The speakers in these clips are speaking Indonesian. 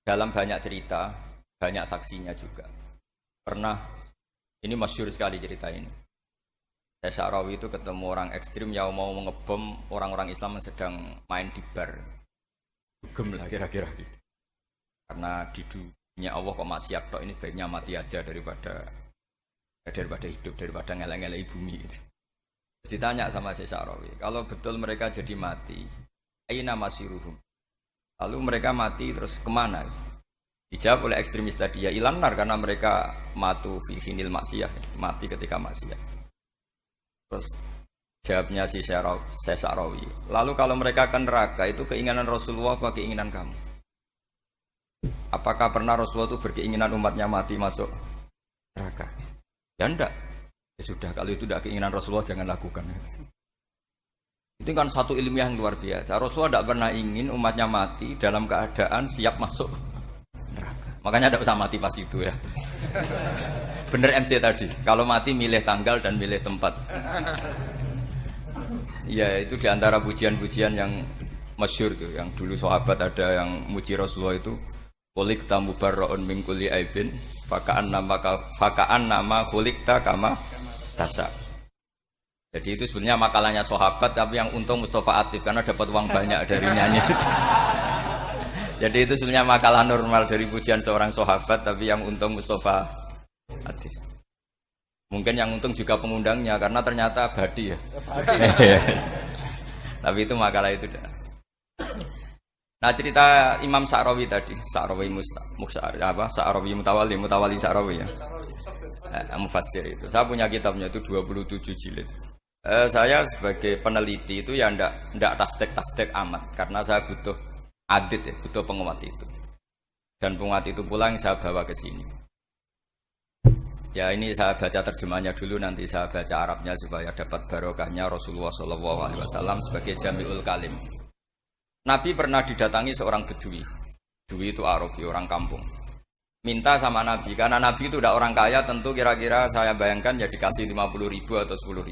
dalam banyak cerita, banyak saksinya juga. Pernah, ini masyhur sekali cerita ini. Saya Sya'rawi itu ketemu orang ekstrim yang mau mengebom orang-orang Islam yang sedang main di bar. Dugem lah kira-kira gitu. Karena di dunia Allah kok maksiat tok, ini baiknya mati aja daripada hidup, daripada ngeleng-ngeleng bumi itu. Terus ditanya sama Syekh Sya'rawi, kalau betul mereka jadi mati, aina masiruhum? Lalu mereka mati terus kemana? Dijawab oleh ekstremis tadi, ya ilanar, karena mereka matu fi hinil maksiyah, mati ketika maksiat. Terus jawabnya si Syekh Sya'rawi, lalu kalau mereka ke neraka itu keinginan Rasulullah apa keinginan kamu? Apakah pernah Rasulullah itu berkeinginan umatnya mati masuk neraka? Ya enggak. Ya sudah, kalau itu tidak keinginan Rasulullah jangan lakukan. Itu kan satu ilmiah yang luar biasa. Rasulullah tidak pernah ingin umatnya mati dalam keadaan siap masuk neraka. Makanya tidak usah mati pas itu ya. Bener MC tadi. Kalau mati milih tanggal dan milih tempat. Ya itu diantara pujian-pujian yang masyhur tuh. Yang dulu sahabat ada yang muji Rasulullah itu. Kulik tamu barroon mingkuli aibin. Fakaan nama kulikta kama tasa. Jadi itu sebenarnya makalahnya sahabat, tapi yang untung Mustafa Atif karena dapat uang banyak dari nyanyi. Jadi itu sebenarnya makalah normal dari pujian seorang sahabat, tapi yang untung Mustafa Atif. Mungkin yang untung juga pengundangnya karena ternyata abadi ya. Tapi itu makalah itu. Nah cerita Imam Sya'rawi tadi, Sya'rawi Sya'rawi Mutawali Sya'rawi ya. Mufassir itu. Saya punya kitabnya itu 27 jilid. Saya sebagai peneliti itu ya ndak tasdek amat karena saya butuh adit ya, butuh penguat itu. Dan penguat itu pula yang saya bawa ke sini. Ya ini saya baca terjemahnya dulu, nanti saya baca Arabnya supaya dapat barokahnya Rasulullah SAW sebagai Jami'ul Kalim. Nabi pernah didatangi seorang bedui. Bedui itu Arabi, orang kampung. Minta sama Nabi, karena Nabi itu udah orang kaya, tentu kira-kira saya bayangkan ya dikasih 50.000 atau 10.000.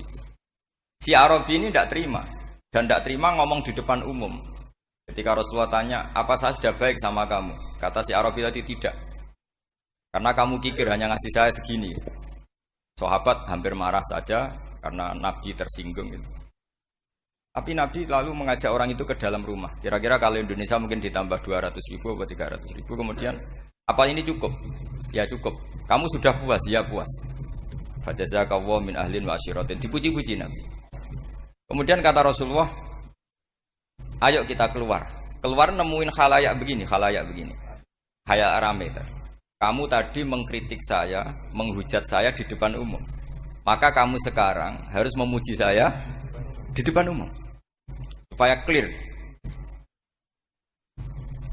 Si Arabi ini tidak terima, dan tidak terima ngomong di depan umum. Ketika Rasulullah tanya, apa saya sudah baik sama kamu? Kata si Arabi tadi, tidak. Karena kamu kikir hanya ngasih saya segini. Sahabat hampir marah saja, karena Nabi tersinggung. Gitu. Tapi Nabi lalu mengajak orang itu ke dalam rumah. Kira-kira kalau Indonesia mungkin ditambah 200.000 atau 300.000. Kemudian, apa ini cukup? Ya cukup. Kamu sudah puas? Ya puas. Fajazakallahu min ahlin wa asyiratin. Dipuji-puji Nabi. Kemudian kata Rasulullah, ayo kita keluar. Keluar nemuin khalayak begini. Khalayak rame tadi. Kamu tadi mengkritik saya, menghujat saya di depan umum. Maka kamu sekarang harus memuji saya di depan umum. Supaya clear.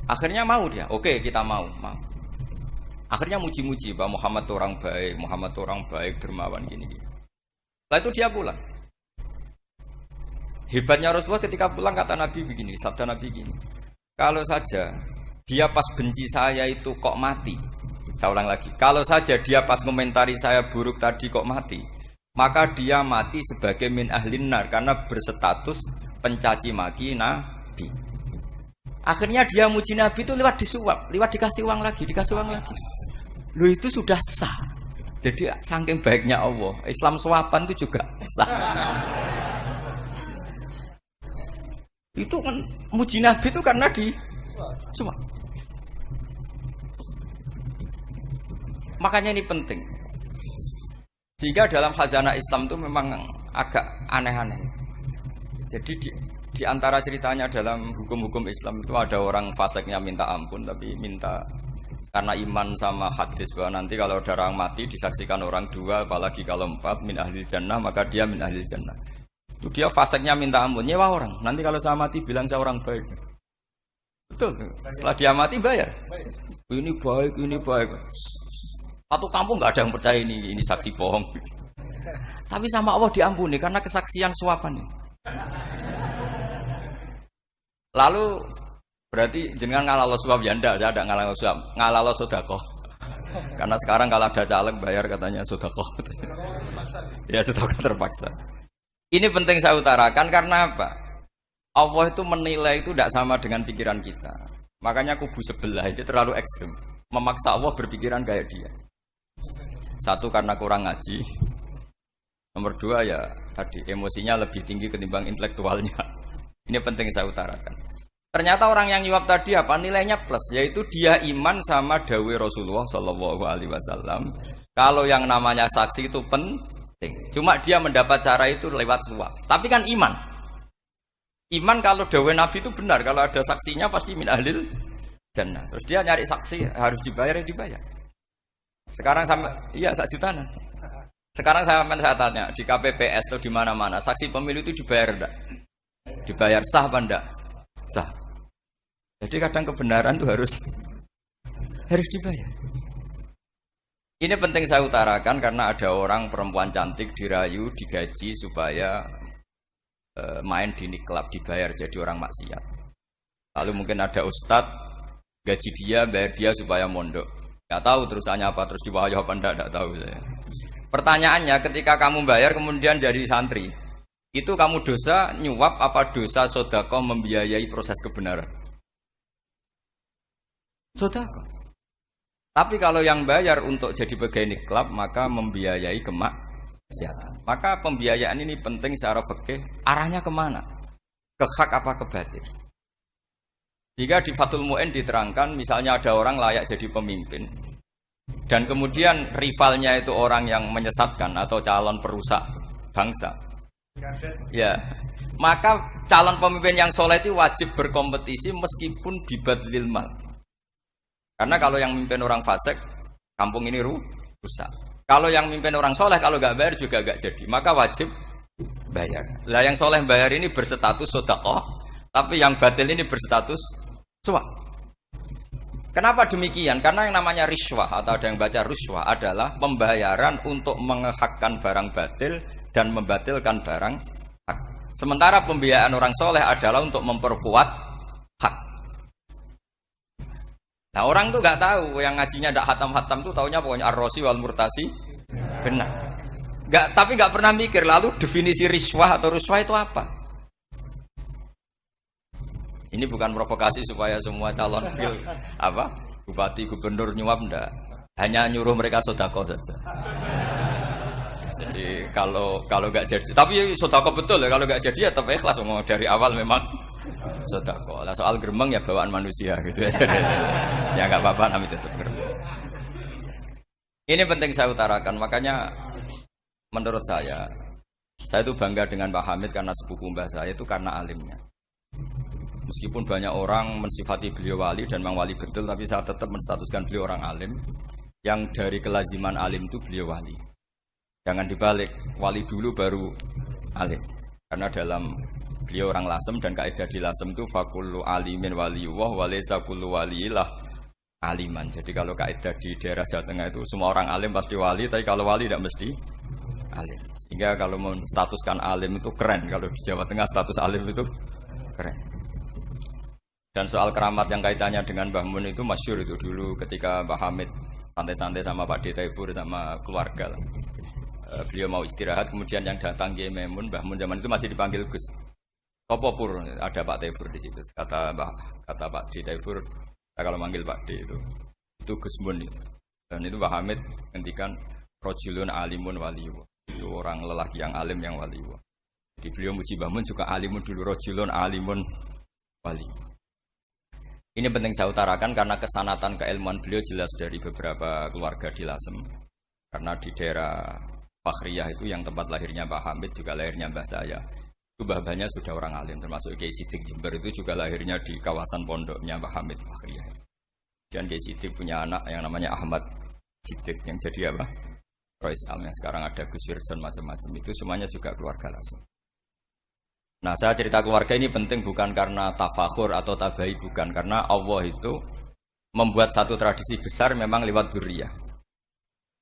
Akhirnya mau dia. Oke, kita mau. Akhirnya muji-muji bahwa Muhammad orang baik, dermawan gini. Setelah itu dia pulang. Hebatnya Rasulullah ketika pulang kata Nabi begini, sabda Nabi begini. Kalau saja dia pas benci saya itu kok mati. Saya ulang lagi. Kalau saja dia pas komentari saya buruk tadi kok mati, maka dia mati sebagai min ahlin nar karena berstatus pencaci maki Nabi. Akhirnya dia muji Nabi itu lewat disuap, lewat dikasih uang lagi. Loh itu sudah sah. Jadi saking baiknya Allah, Islam suapan itu juga sah. Itu kan muji Nabi itu karena di suap. Makanya ini penting. Sehingga dalam khazanah Islam itu memang agak aneh-aneh. Jadi di antara ceritanya dalam hukum-hukum Islam itu ada orang fasiknya minta ampun, tapi minta karena iman sama hadis bahwa nanti kalau ada orang mati disaksikan orang dua, apalagi kalau 4 min ahlil jannah, maka dia min ahlil jannah. Itu dia fasiknya minta ampun, nyewa orang. Nanti kalau saya mati bilang saya orang baik. Betul. Setelah dia mati bayar. Ini baik. Satu kampung nggak ada yang percaya ini saksi bohong. Tapi sama Allah diampuni karena kesaksian suapan. Lalu berarti jenengan ngalalo suap ya ndak, saya ada ngalalo suap, ngalalo sedekah. Karena sekarang kalau ada caleg bayar katanya sedekah. Ya sedekah terpaksa. Ini penting saya utarakan karena apa? Allah itu menilai itu tidak sama dengan pikiran kita. Makanya kubu sebelah itu terlalu ekstrem. Memaksa Allah berpikiran kayak dia. Satu karena kurang ngaji. Nomor dua ya tadi emosinya lebih tinggi ketimbang intelektualnya. Ini penting saya utarakan. Ternyata orang yang nyuap tadi apa nilainya plus, yaitu dia iman sama dawuh Rasulullah Shallallahu Alaihi Wasallam. Kalau yang namanya saksi itu penting. Cuma dia mendapat cara itu lewat suap. Tapi kan iman. Iman kalau dawuh Nabi itu benar. Kalau ada saksinya pasti min ahlil jannah. Terus dia nyari saksi harus dibayar ya dibayar. Sekarang sama iya 1 jutaan. Sekarang saya tanya di KPPS atau di mana-mana saksi pemilu itu dibayar enggak? Dibayar sah apa enggak? Sah. Jadi kadang kebenaran itu harus dibayar. Ini penting saya utarakan karena ada orang perempuan cantik dirayu, digaji supaya main di klub dibayar jadi orang maksiat. Lalu mungkin ada ustadz gaji dia, bayar dia supaya mondok. Gak tahu terusannya apa, terus dibayar apa enggak tahu saya. Pertanyaannya ketika kamu bayar kemudian jadi santri, itu kamu dosa nyuap apa dosa sodako membiayai proses kebenaran? Sodako. Tapi kalau yang bayar untuk jadi pegawai klub maka membiayai kemaksiatan. Maka pembiayaan ini penting secara fikih. Arahnya kemana? Ke hak apa ke batil? Jika di Fathul Mu'in diterangkan, misalnya ada orang layak jadi pemimpin, dan kemudian rivalnya itu orang yang menyesatkan atau calon perusak bangsa. Ya, maka calon pemimpin yang soleh itu wajib berkompetisi meskipun bibadlil mal. Karena kalau yang memimpin orang fasik, kampung ini rusak. Kalau yang memimpin orang soleh, kalau nggak bayar juga nggak jadi. Maka wajib bayar. Lah yang soleh bayar ini berstatus sedekah, tapi yang batil ini berstatus suap. Kenapa demikian? Karena yang namanya riswah atau ada yang baca ruswah adalah pembayaran untuk mengehakkan barang batil dan membatilkan barang hak. Sementara pembiayaan orang soleh adalah untuk memperkuat hak. Nah orang tuh nggak tahu, yang ngajinya ndak hatam-hatam tuh taunya pokoknya ar-rosi wal murtasi benar. Tapi nggak pernah mikir lalu definisi riswah atau ruswah itu apa? Ini bukan provokasi supaya semua calon bupati gubernur nyuap ndak, hanya nyuruh mereka sedekah saja. Jadi kalau nggak jadi, tapi sedekah betul ya, kalau nggak jadi ya tetap ikhlas mau dari awal memang sedekah. Lah soal gremeng ya bawaan manusia gitu ya. Ya nggak apa-apa kami tetap gremeng. Ini penting saya utarakan, makanya menurut saya itu bangga dengan Pak Hamid karena sepupu mbah saya itu karena alimnya. Meskipun banyak orang mensifati beliau wali dan memang wali betul, tapi saya tetap menstatuskan beliau orang alim yang dari kelaziman alim itu beliau wali. Jangan dibalik, wali dulu baru alim. Karena dalam beliau orang Lasem dan kaidah di Lasem itu fakullu alimin waliyullah walaysa kullu waliillah aliman. Jadi kalau kaidah di daerah Jawa Tengah itu semua orang alim pasti wali, tapi kalau wali tidak mesti alim. Sehingga kalau menstatuskan alim itu keren, kalau di Jawa Tengah status alim itu keren. Dan soal keramat yang kaitannya dengan Mbah Mun itu masyhur itu dulu ketika Mbah Hamid santai-santai sama Pak Taifur sama keluarga. Beliau mau istirahat, kemudian yang datang Kiai Maimun, Mbah Mun zaman itu masih dipanggil Gus. Topo pur, ada Pak Taifur di situ. Kata Pak Taifur, kalau manggil Pak D itu Gus Mun. Dan itu Mbah Hamid ngendikan rajulun alimun waliyullah. Itu orang lelaki yang alim yang waliyullah. Jadi beliau muji Mbah Mun juga alimun dulu, rajulun alimun wali. Ini penting saya utarakan karena kesanatan keilmuan beliau jelas dari beberapa keluarga di Lasem. Karena di daerah Fakhriyah itu yang tempat lahirnya Pak Hamid juga lahirnya mbah saya. Itu mbah-mbahnya sudah orang alim, termasuk Kiai Sidik Jember itu juga lahirnya di kawasan pondoknya Pak Hamid Fakhriyah. Dan Kiai Sidik punya anak yang namanya Ahmad Sidik yang jadi apa? Rois Al yang sekarang ada Gus Wirjon macam-macam itu semuanya juga keluarga Lasem. Nah saya cerita keluarga ini penting bukan karena tafakhur atau tabai, bukan, karena Allah itu membuat satu tradisi besar memang lewat dzurriyyah.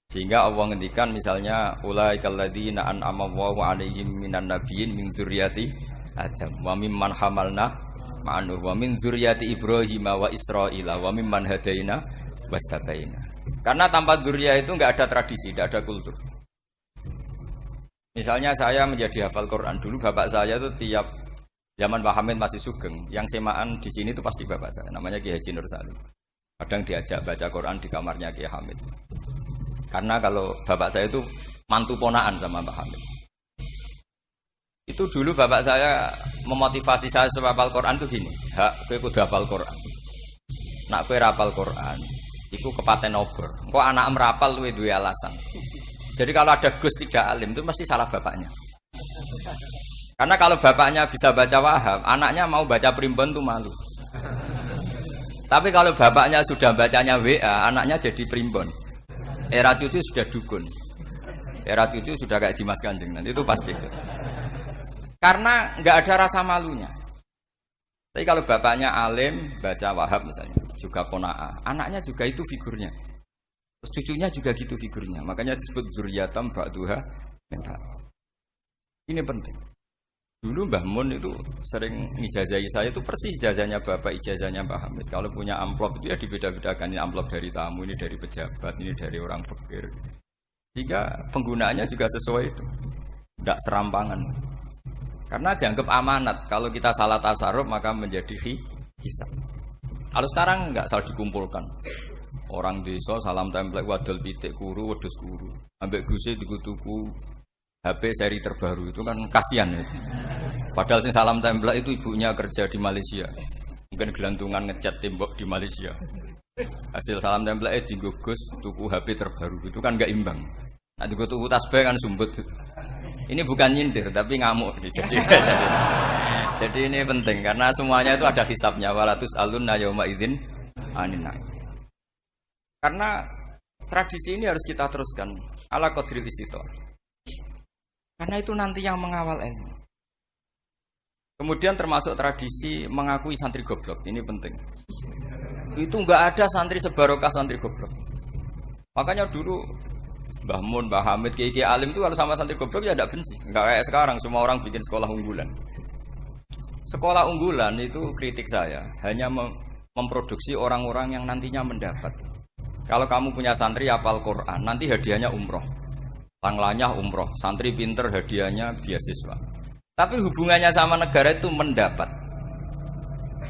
Sehingga Allah ngendikan misalnya ulaikal ladzina an'ama Allahu 'alaihim minan nabiyyin min dzurriyyati Adam wa mimman hamalna ma'an wa min dzurriyyati Ibrahim wa Israila wa mimman hadaina wastabaina. Karena tanpa dzurriyyah itu enggak ada tradisi, enggak ada kultur. Misalnya saya menjadi hafal Quran dulu, bapak saya itu tiap Zaman Pak Hamid masih sugeng, yang semaan di sini itu pasti bapak saya, namanya Ki Haji Nur Salim. Kadang diajak baca Quran di kamarnya Ki Hamid. Karena kalau bapak saya itu mantu ponaan sama Pak Hamid. Itu dulu bapak saya memotivasi saya supaya hafal Quran itu gini, hak kowe kudu hafal Quran. Nak kowe rapal Quran, iku kepaten obor. Engko anak merapal luwe duwe alasan. Jadi kalau ada Gus tidak alim itu mesti salah bapaknya. Karena kalau bapaknya bisa baca Wahab, anaknya mau baca primbon tuh malu. Tapi kalau bapaknya sudah bacanya WA, anaknya jadi primbon. Era itu sudah dukun. Era itu sudah kayak Dimas Kanjeng, nanti itu pasti. Karena nggak ada rasa malunya. Tapi kalau bapaknya alim, baca Wahab misalnya, juga Qanaah, anaknya juga itu figurnya. Terus cucunya juga gitu figurnya. Makanya disebut zuriyatam ba'duha min ba'd. Ini penting. Dulu Mbah Mun itu sering ngijazahi saya itu persis ijazahnya bapak, ijazahnya Mbah Hamid. Kalau punya amplop itu ya dibeda-bedakan, ini amplop dari tamu, ini dari pejabat, ini dari orang fakir. Sehingga penggunaannya juga sesuai itu. Tidak serampangan. Karena dianggap amanat. Kalau kita salah tasarruf maka menjadi hisab. Kalau sekarang enggak salah dikumpulkan. Orang desa salam template wadol pitik kuru, wedhus kuru. Ambek guse tuku-tuku HP seri terbaru itu kan kasihan ya. Padahal sing salam template itu ibunya kerja di Malaysia. Mungkin gelantungan ngecat tembok di Malaysia. Hasil salam template digugus tuku HP terbaru itu kan enggak imbang. Nah tuku tasbih kan sumbut. Ini bukan nyindir tapi ngamuk. Jadi ini penting karena semuanya itu ada hisabnya. Walatus alunna yauma idzin anin. Karena tradisi ini harus kita teruskan ala qadril istithaq. Karena itu nanti yang mengawal ilmu. Kemudian termasuk tradisi mengakui santri goblok. Ini penting. Itu enggak ada santri sebarokah santri goblok. Makanya dulu Mbah Mun, Mbah Hamid, Kiai Alim itu kalau sama santri goblok ya tidak benci. Enggak kayak sekarang semua orang bikin sekolah unggulan. Sekolah unggulan itu kritik saya hanya memproduksi orang-orang yang nantinya mendapat. Kalau kamu punya santri hafal Quran, nanti hadiahnya umroh. Tanglanya umroh, santri pinter hadiahnya beasiswa. Tapi hubungannya sama negara itu mendapat.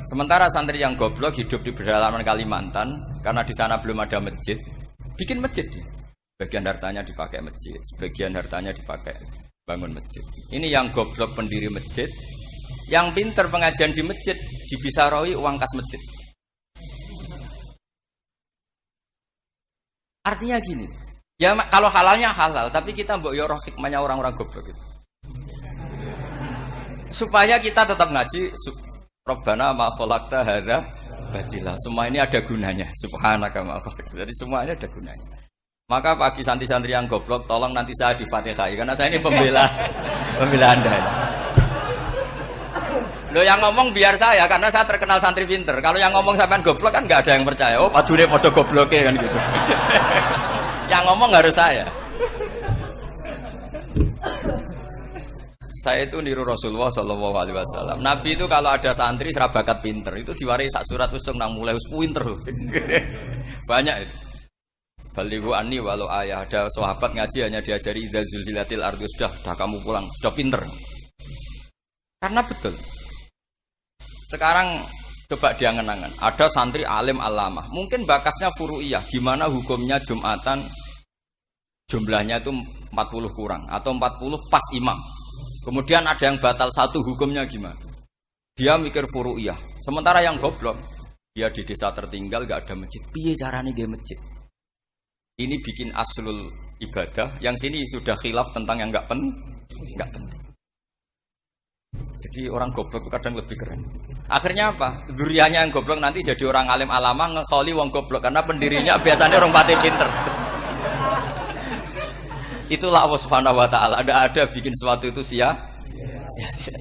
Sementara santri yang goblok hidup di pedalaman Kalimantan karena di sana belum ada masjid, bikin masjid. Sebagian hartanya dipakai masjid, sebagian hartanya dipakai bangun masjid. Ini yang goblok pendiri masjid, yang pinter pengajian di masjid dibisarawi uang kas masjid. Artinya gini, ya kalau halalnya halal, tapi kita mbok yo roh hikmahnya orang-orang goblok itu. Supaya kita tetap ngaji Rabbana ma khalaqta hadza batila. Semua ini ada gunanya. Subhanaka ma khalaqta. Jadi semua ini ada gunanya. Maka bagi santri-santri yang goblok, tolong nanti saya difatihai karena saya ini pembela Anda. Lo yang ngomong biar saya karena saya terkenal santri pinter. Kalau yang ngomong sampean goblok kan nggak ada yang percaya. Oh, padune padha gobloke kan gitu. Yang ngomong harus saya. Saya itu niru Rasulullah Shallallahu Alaihi Wasallam. Nabi itu kalau ada santri serabakat pinter itu diwaris sak surat usung nang mulai pinter. Banyak itu. Balighu anni walau ayah, ada sahabat ngaji hanya diajari idza zulzilatil ardu, sudah kamu pulang, sudah pinter. Karena betul. Sekarang coba diangen-angen, ada santri alim alamah, mungkin bakasnya furu'iyah, gimana hukumnya Jumatan jumlahnya itu 40 kurang atau 40 pas imam. Kemudian ada yang batal satu, hukumnya gimana? Dia mikir furu'iyah. Sementara yang goblok, dia di desa tertinggal gak ada masjid. Piye carane ge masjid? Ini bikin aslul ibadah, yang sini sudah khilaf tentang yang enggak penting. Jadi orang goblok kadang lebih keren. Akhirnya apa? Duriannya yang goblok nanti jadi orang alim alama ngekholi wong goblok karena pendirinya biasanya orang pati pinter. Itulah Allah Subhanahu wa taala. Ada bikin sesuatu itu sia-sia.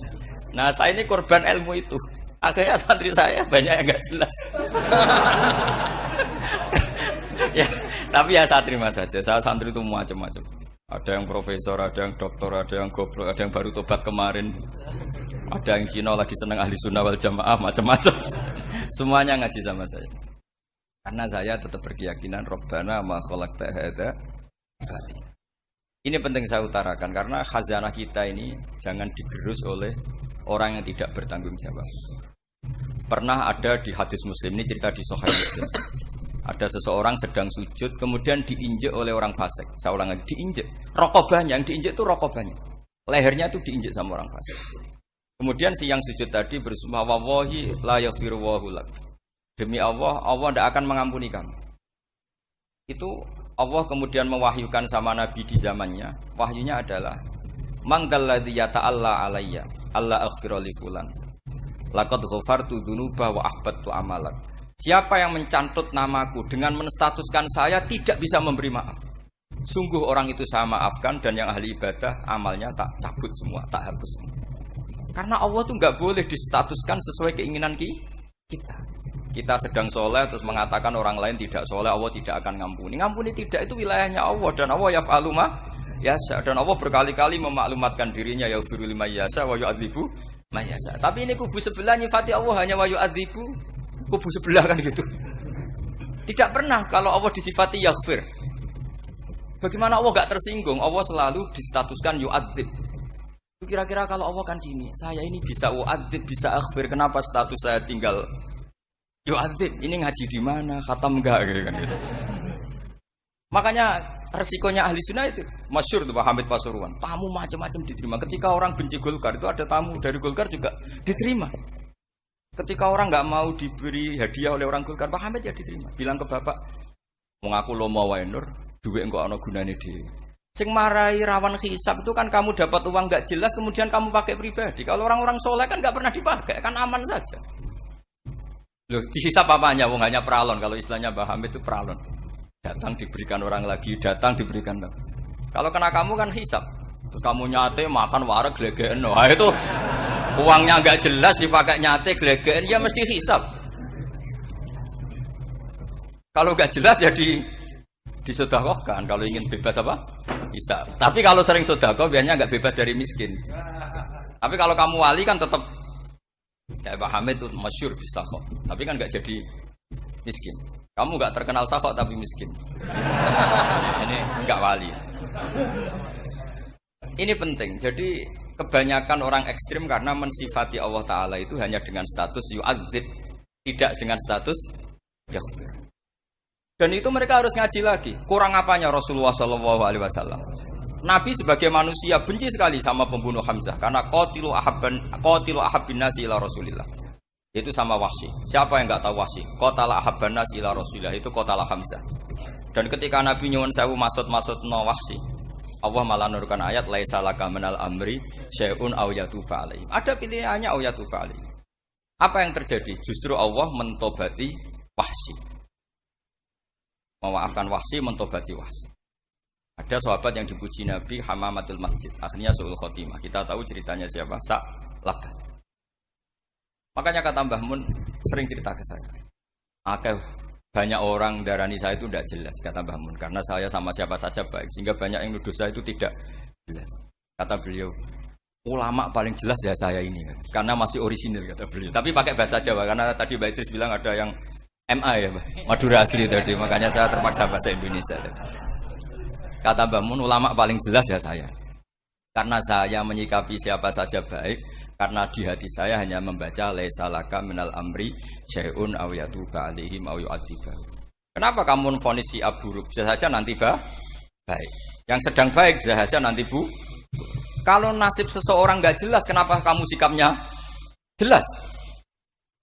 Nah, saya ini korban ilmu itu. Akhirnya santri saya banyak yang enggak jelas. Ya, tapi ya saya terima saja. Saya santri itu macam-macam. Ada yang profesor, ada yang doktor, ada yang goblok, ada yang baru tobat kemarin. Ada yang Cina lagi senang ahli sunnah wal jamaah, macam-macam. Semuanya ngaji sama saya. Karena saya tetap berkeyakinan Rabbana ma khalaqta hadza batila. Ini penting saya utarakan karena khazanah kita ini jangan digerus oleh orang yang tidak bertanggung jawab. Pernah ada di hadis Muslim, ini cerita di Sahih Muslim. Ada seseorang sedang sujud kemudian diinjek oleh orang fasik. Saya ulang lagi, diinjek. Rokobahnya, yang diinjek itu rokobahnya. Lehernya itu diinjek sama orang fasik. Kemudian si yang sujud tadi bersumpah wallahi la yaghfiru wallahu lak. Demi Allah, Allah tidak akan mengampuni kamu. Itu Allah kemudian mewahyukan sama Nabi di zamannya. Wahyunya adalah mangdalladzi yata'alla alayya alla aghfira li fulan. Laqad ghafartu dzunuba wa ahbattu amalak. Siapa yang mencantut namaku dengan menstatuskan saya tidak bisa memberi maaf. Sungguh orang itu saya maafkan dan yang ahli ibadah amalnya tak cabut semua, tak hapus semua. Karena Allah tuh nggak boleh distatuskan sesuai keinginan kita. Kita sedang soleh terus mengatakan orang lain tidak soleh, Allah tidak akan ngampuni. Ngampuni tidak, itu wilayahnya Allah dan Allah yaf'alu ma yasha. Dan Allah berkali-kali memaklumatkan dirinya yaghfiru liman yasha wa yu'adzibu man yasha. Tapi ini kubu sebelah nyifati Allah hanya wa yu'adzibu, kubu sebelah kan gitu. Tidak pernah kalau Allah disifati yaghfir. Bagaimana Allah gak tersinggung? Allah selalu distatuskan yu'adzib. Kira-kira kalau Allah kan gini, saya ini bisa u'adzib, bisa akhfir, kenapa status saya tinggal yu'adzib? Ini ngaji di mana? Khatam enggak gitu. Makanya resikonya ahli sunnah itu masyhur tuh Pak Hamid Pasuruan. Tamu macam-macam diterima. Ketika orang benci Golkar itu ada tamu dari Golkar juga diterima. Ketika orang nggak mau diberi hadiah oleh orang Golkar, Pak Hamid ya diterima. Bilang ke bapak, mengaku lo mau wae nur, duit enggak ana gunane dhewe. Sing marai rawan hisab itu kan kamu dapat uang nggak jelas kemudian kamu pakai pribadi. Kalau orang-orang soleh kan nggak pernah dipakai, kan aman saja. Loh, dihisab apanya? Wong hanya pralon. Kalau istilahnya Mbah Hamid itu pralon. Datang diberikan orang lagi, datang diberikan lagi. Kalau kena kamu kan hisab. Terus kamu nyate makan wareg glegeken. Wah itu uangnya nggak jelas dipakai nyate glegeken ya mesti hisab. Kalau nggak jelas ya disedekahkan. Kalau ingin bebas apa? Hisab. Tapi kalau sering sedekah biasanya nggak bebas dari miskin. Tapi kalau kamu wali kan tetap kayak Pak Hamid itu masyhur bisa kok. Tapi kan nggak jadi miskin. Kamu nggak terkenal sakok tapi miskin. Ini nggak wali. Ini penting. Jadi kebanyakan orang ekstrim karena mensifati Allah Ta'ala itu hanya dengan status yu'adzib, tidak dengan status yaghfir. Dan itu mereka harus ngaji lagi. Kurang apanya Rasulullah SAW? Nabi sebagai manusia benci sekali sama pembunuh Hamzah karena qatilu ahabbin nasi ila Rasulillah. Itu sama Wahsy. Siapa yang enggak tahu Wahsy? Qatala ahabban nasi ila Rasulillah, itu qatala Hamzah. Dan ketika Nabi nyuwun sewu maksud-maksudna Wahsy, Allah malah nurunkan ayat laisa laka minal amri syai'un aw yatuba alaihi. Ada pilihannya aw yatuba alaihi. Apa yang terjadi? Justru Allah mentobati Wahsy. Memaafkan Wahsy, mentobati Wahsy. Ada sahabat yang dipuji Nabi Hamamatul Masjid, akhirnya su'ul khotimah. Kita tahu ceritanya siapa? Sa'labah. Makanya kata Mbah Mun sering cerita ke saya. Banyak orang darani saya itu tidak jelas, kata Mbah Mun, karena saya sama siapa saja baik, sehingga banyak yang nuduh saya itu tidak jelas. Kata beliau, ulama paling jelas ya saya ini, karena masih orisinil, kata beliau. Tapi pakai bahasa Jawa, karena tadi Mbak Idris bilang ada yang MA ya, Madura asli tadi, makanya saya terpaksa bahasa Indonesia tadi. Kata Mbah Mun, ulama paling jelas ya saya, karena saya menyikapi siapa saja baik. Karena di hati saya hanya membaca laisa laka minal amri syai'un aw yatuba alaihim aw yu'adziba. Kenapa kamu vonis si buruk? Bisa saja nanti baik. Yang sedang baik bisa saja nanti bu. Kalau nasib seseorang enggak jelas, kenapa kamu sikapnya jelas?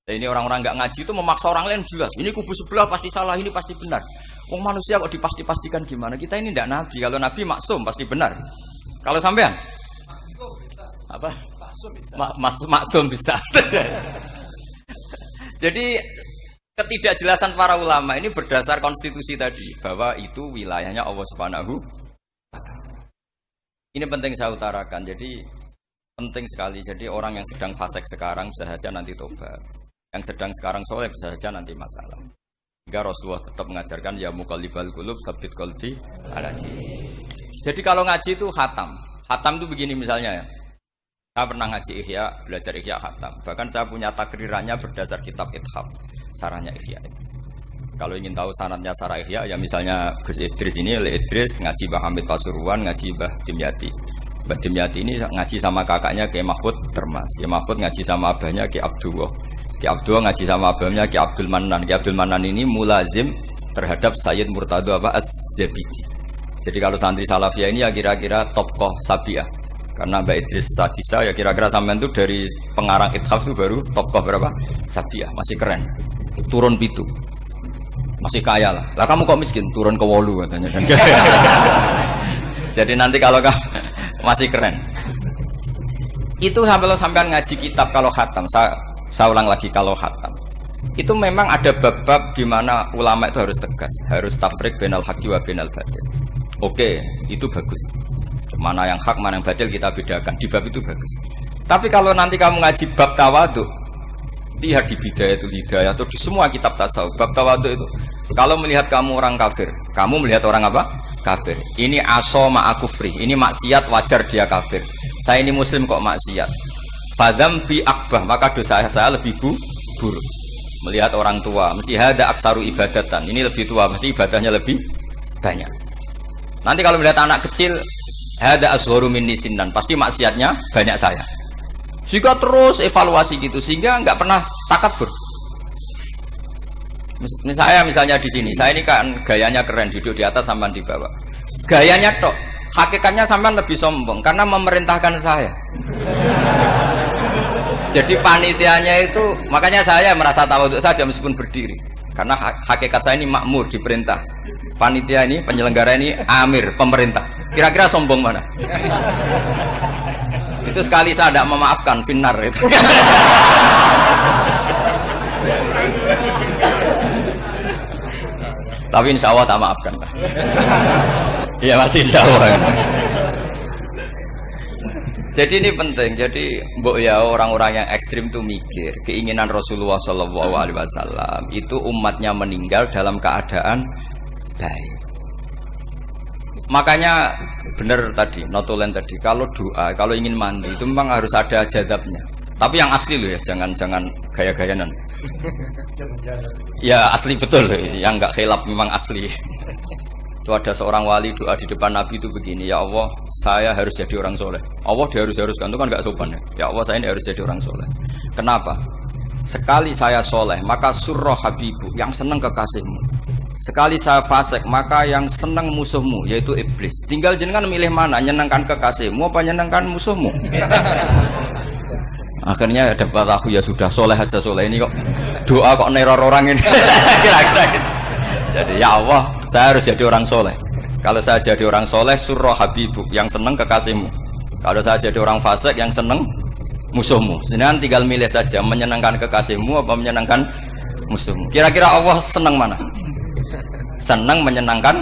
Nah, ini orang-orang enggak ngaji itu memaksa orang lain jelas. Ini kubu sebelah pasti salah, ini pasti benar. Wong manusia kok dipasti-pastikan gimana? Kita ini enggak nabi. Kalau nabi maksum pasti benar. Kalau sampean apa? Maksum bisa. Jadi ketidakjelasan para ulama ini berdasar konstitusi tadi bahwa itu wilayahnya Allah Subhanahu. Ini penting saya utarakan. Jadi penting sekali. Jadi orang yang sedang fasik sekarang bisa saja nanti tobat. Yang sedang sekarang soleh bisa saja nanti masalah. Hingga Rasulullah tetap mengajarkan ya muqallibal qulub tsabbit qalbi ala dinik. Jadi kalau ngaji itu khatam. Khatam itu begini misalnya ya. Saya pernah ngaji Ihya, belajar Ihya khatam. Bahkan saya punya takrirannya berdasar kitab Ithaf, sarahnya Ihya. Kalau ingin tahu sanadnya Sarah Ihya, ya misalnya Gus Idris ini, Idris ngaji Mbah Hamid Pasuruan, ngaji Mbah Dimyati. Mbah Dimyati ini ngaji sama kakaknya Ki Mahfud Termas. Ki Mahfud ngaji sama abahnya Ki Abdullah. Ki Abdullah ngaji sama abahnya Ki Abdul Manan. Ki Abdul Manan ini mulazim terhadap Sayyid Murtado Az-Zabidi. Jadi kalau santri Salafiyah ini ya kira-kira tokoh Sabiah. Karena Mbak Idris Sadisa ya kira-kira sampean itu dari pengarang Ithaf itu baru tokoh berapa? Sabiah, masih keren. Turun pitu. Masih kaya lah. Lah kamu kok miskin? Turun ke wolu katanya. Jadi nanti kalau kamu masih keren. Itu sampean ngaji kitab kalau khatam. Saya ulang lagi kalau khatam. Itu memang ada bab-bab di mana ulama itu harus tegas, harus tafriq bainal haqqi wa bainal batil. Oke, itu bagus. Mana yang hak, mana yang batil kita bedakan. Di bab itu bagus. Tapi kalau nanti kamu ngaji bab tawadhu, lihat di Bidayatul Hidayah atau di semua kitab tasawuf bab tawadhu itu, kalau melihat kamu orang kafir, kamu melihat orang apa? Kafir. Ini aso ma'akufri, ini maksiat wajar dia kafir. Saya ini muslim kok maksiat. Fadam bi akbah, maka dosa saya lebih buruk. Melihat orang tua, mesti ada aksaru ibadatan. Ini lebih tua, mesti ibadahnya lebih banyak. Nanti kalau melihat anak kecil, ada asgharu minni sinnan, pasti maksiatnya banyak saya. Sehingga terus evaluasi gitu, sehingga nggak pernah takabur. Misalnya di sini, saya ini kan gayanya keren, duduk di atas sampean di bawah. Gayanya tok, hakikatnya sampean lebih sombong karena memerintahkan saya. Jadi panitianya itu, makanya saya merasa tawadhu saja meskipun berdiri. Karena hakikat saya ini makmur, diperintah. Panitia ini, penyelenggara ini amir, pemerintah. Kira-kira sombong mana? Itu sekali saya tidak memaafkan, finar itu. Tapi insya Allah tak maafkan. Iya masih insya Allah. Jadi ini penting. Jadi mbok ya orang-orang yang ekstrim itu mikir keinginan Rasulullah SAW itu umatnya meninggal dalam keadaan baik. Makanya benar tadi, notulen tadi, kalau doa, kalau ingin mandi itu memang harus ada jadabnya. Tapi yang asli loh ya, jangan gaya-gayanan. Ya asli betul, yang nggak khilaf memang asli. Itu ada seorang wali doa di depan Nabi itu begini, ya Allah, saya harus jadi orang soleh. Allah diharuskan, itu kan nggak sopan ya. Ya Allah, saya ini harus jadi orang soleh. Kenapa? Sekali saya soleh, maka surroh habibu, yang senang kekasihmu. Sekali saya fasik, maka yang senang musuhmu, yaitu iblis. Tinggal jenengan milih mana, nyenangkan kekasihmu apa nyenangkan musuhmu. Akhirnya dapat aku ya sudah soleh aja soleh ini kok doa kok neror orang ini. Kira-kira gitu. Jadi ya Allah, saya harus jadi orang soleh. Kalau saya jadi orang soleh, surroh habibuk, yang senang kekasihmu. Kalau saya jadi orang fasik, yang senang musuhmu. Sedangkan tinggal milih saja, menyenangkan kekasihmu apa menyenangkan musuhmu. Kira-kira Allah senang mana? Senang menyenangkan.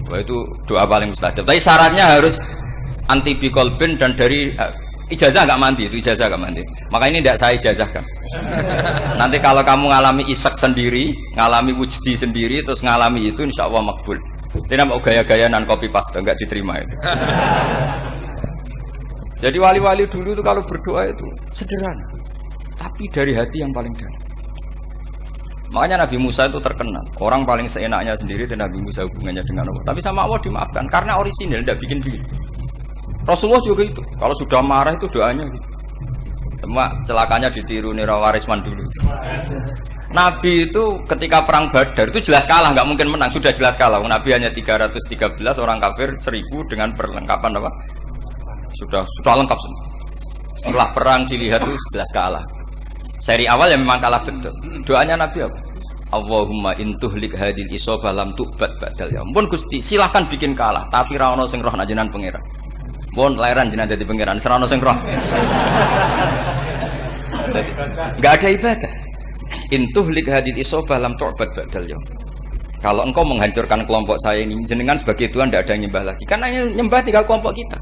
Wah, itu doa paling mustajab. Tapi syaratnya harus anti bikolbin dan dari ijazah nggak mandi, itu ijazah nggak mandi. Maka ini tidak saya ijazahkan. Nanti kalau kamu ngalami isak sendiri, ngalami wujdi sendiri, terus ngalami itu, insya Allah makbul. Tidak mau gaya-gayaan copy paste, nggak diterima itu. Jadi wali-wali dulu itu kalau berdoa itu sederhana, tapi dari hati yang paling dalam. Makanya Nabi Musa itu terkenal. Orang paling seenaknya sendiri dan Nabi Musa hubungannya dengan Allah. Tapi sama Allah dimaafkan karena orisinil, tidak bikin-bikin. Rasulullah juga itu. Kalau sudah marah itu doanya gitu. Cuma celakanya ditiru Nira Warisman dulu. Nabi itu ketika perang Badar itu jelas kalah, nggak mungkin menang, sudah jelas kalah. Nabi hanya 313, orang kafir 1000 dengan perlengkapan apa? Sudah lengkap semua. Setelah perang dilihat itu jelas kalah. Seri awal yang memang kalah betul. Doanya Nabi apa? Allahumma intuhlik hadil isobah lam tu'bad ba'dal yaum. Pun Gusti silahkan bikin kalah, tapi ra ono sing roh najenan pangeran. Pun lairan jenengan dadi pangeran, ora ono sing roh. Enggak ada ibadah. Intuhlik hadil isobah lam tu'bad ba'dal yaum. Kalau engkau menghancurkan kelompok saya ini, jenengan sebagai Tuhan tidak ada yang nyembah lagi. Karena yang nyembah tinggal kelompok kita.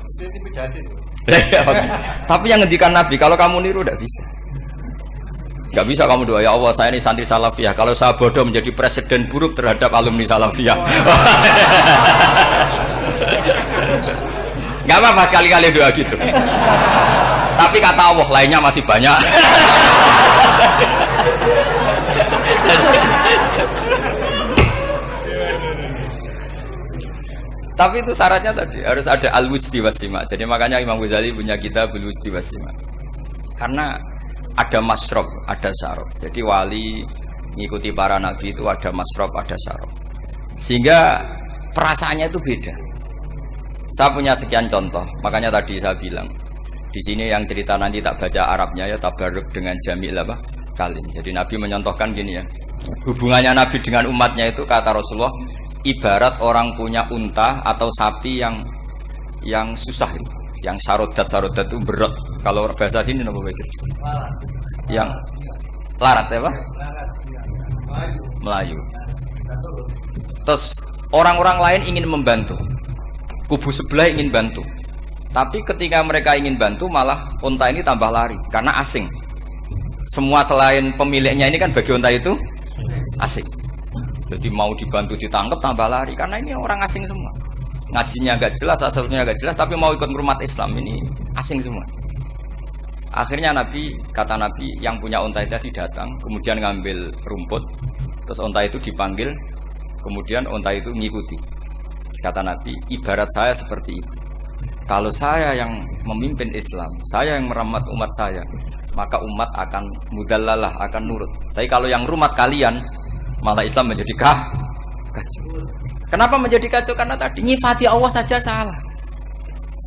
Tapi yang ngendikan Nabi, kalau kamu niru tidak bisa. Gak bisa kamu doa, ya Allah saya ini santri Salafiyah, kalau saya bodoh menjadi presiden buruk terhadap alumni Salafiyah. Gak apa-apa sekali-kali doa gitu. Tapi kata Allah lainnya masih banyak. Tapi itu syaratnya tadi harus ada al-wujdi wasima. Jadi makanya Imam Ghazali punya kitab al-wujdi wasima. Karena ada masrob, ada syarob. Jadi wali ngikuti para nabi itu ada masrob, ada syarob. Sehingga perasaannya itu beda. Saya punya sekian contoh. Makanya tadi saya bilang di sini yang cerita nanti tak baca Arabnya ya tabarruk dengan jamil apa? Kalim. Jadi Nabi menyontohkan gini ya. Hubungannya Nabi dengan umatnya itu kata Rasulullah ibarat orang punya unta atau sapi yang susah itu. Yang sarodat itu berat. Kalau bahasa sini apa begitu? Yang larat ya Pak? Melayu. Terus orang-orang lain ingin membantu. Kubu sebelah ingin bantu. Tapi ketika mereka ingin bantu malah unta ini tambah lari karena asing. Semua selain pemiliknya ini kan bagi unta itu asing. Jadi mau dibantu ditangkap tambah lari karena ini orang asing semua. Ngajinya agak jelas, asal-usulnya agak jelas, tapi mau ikut umat Islam ini asing semua. Akhirnya kata Nabi yang punya unta itu datang, kemudian ngambil rumput, terus unta itu dipanggil, kemudian unta itu ngikuti. Kata Nabi, ibarat saya seperti itu. Kalau saya yang memimpin Islam, saya yang merawat umat saya, maka umat akan mudallalah, akan nurut. Tapi kalau yang rumat kalian, malah Islam menjadi kacau. Kenapa menjadi kacau? Karena tadi nyifati Allah saja salah.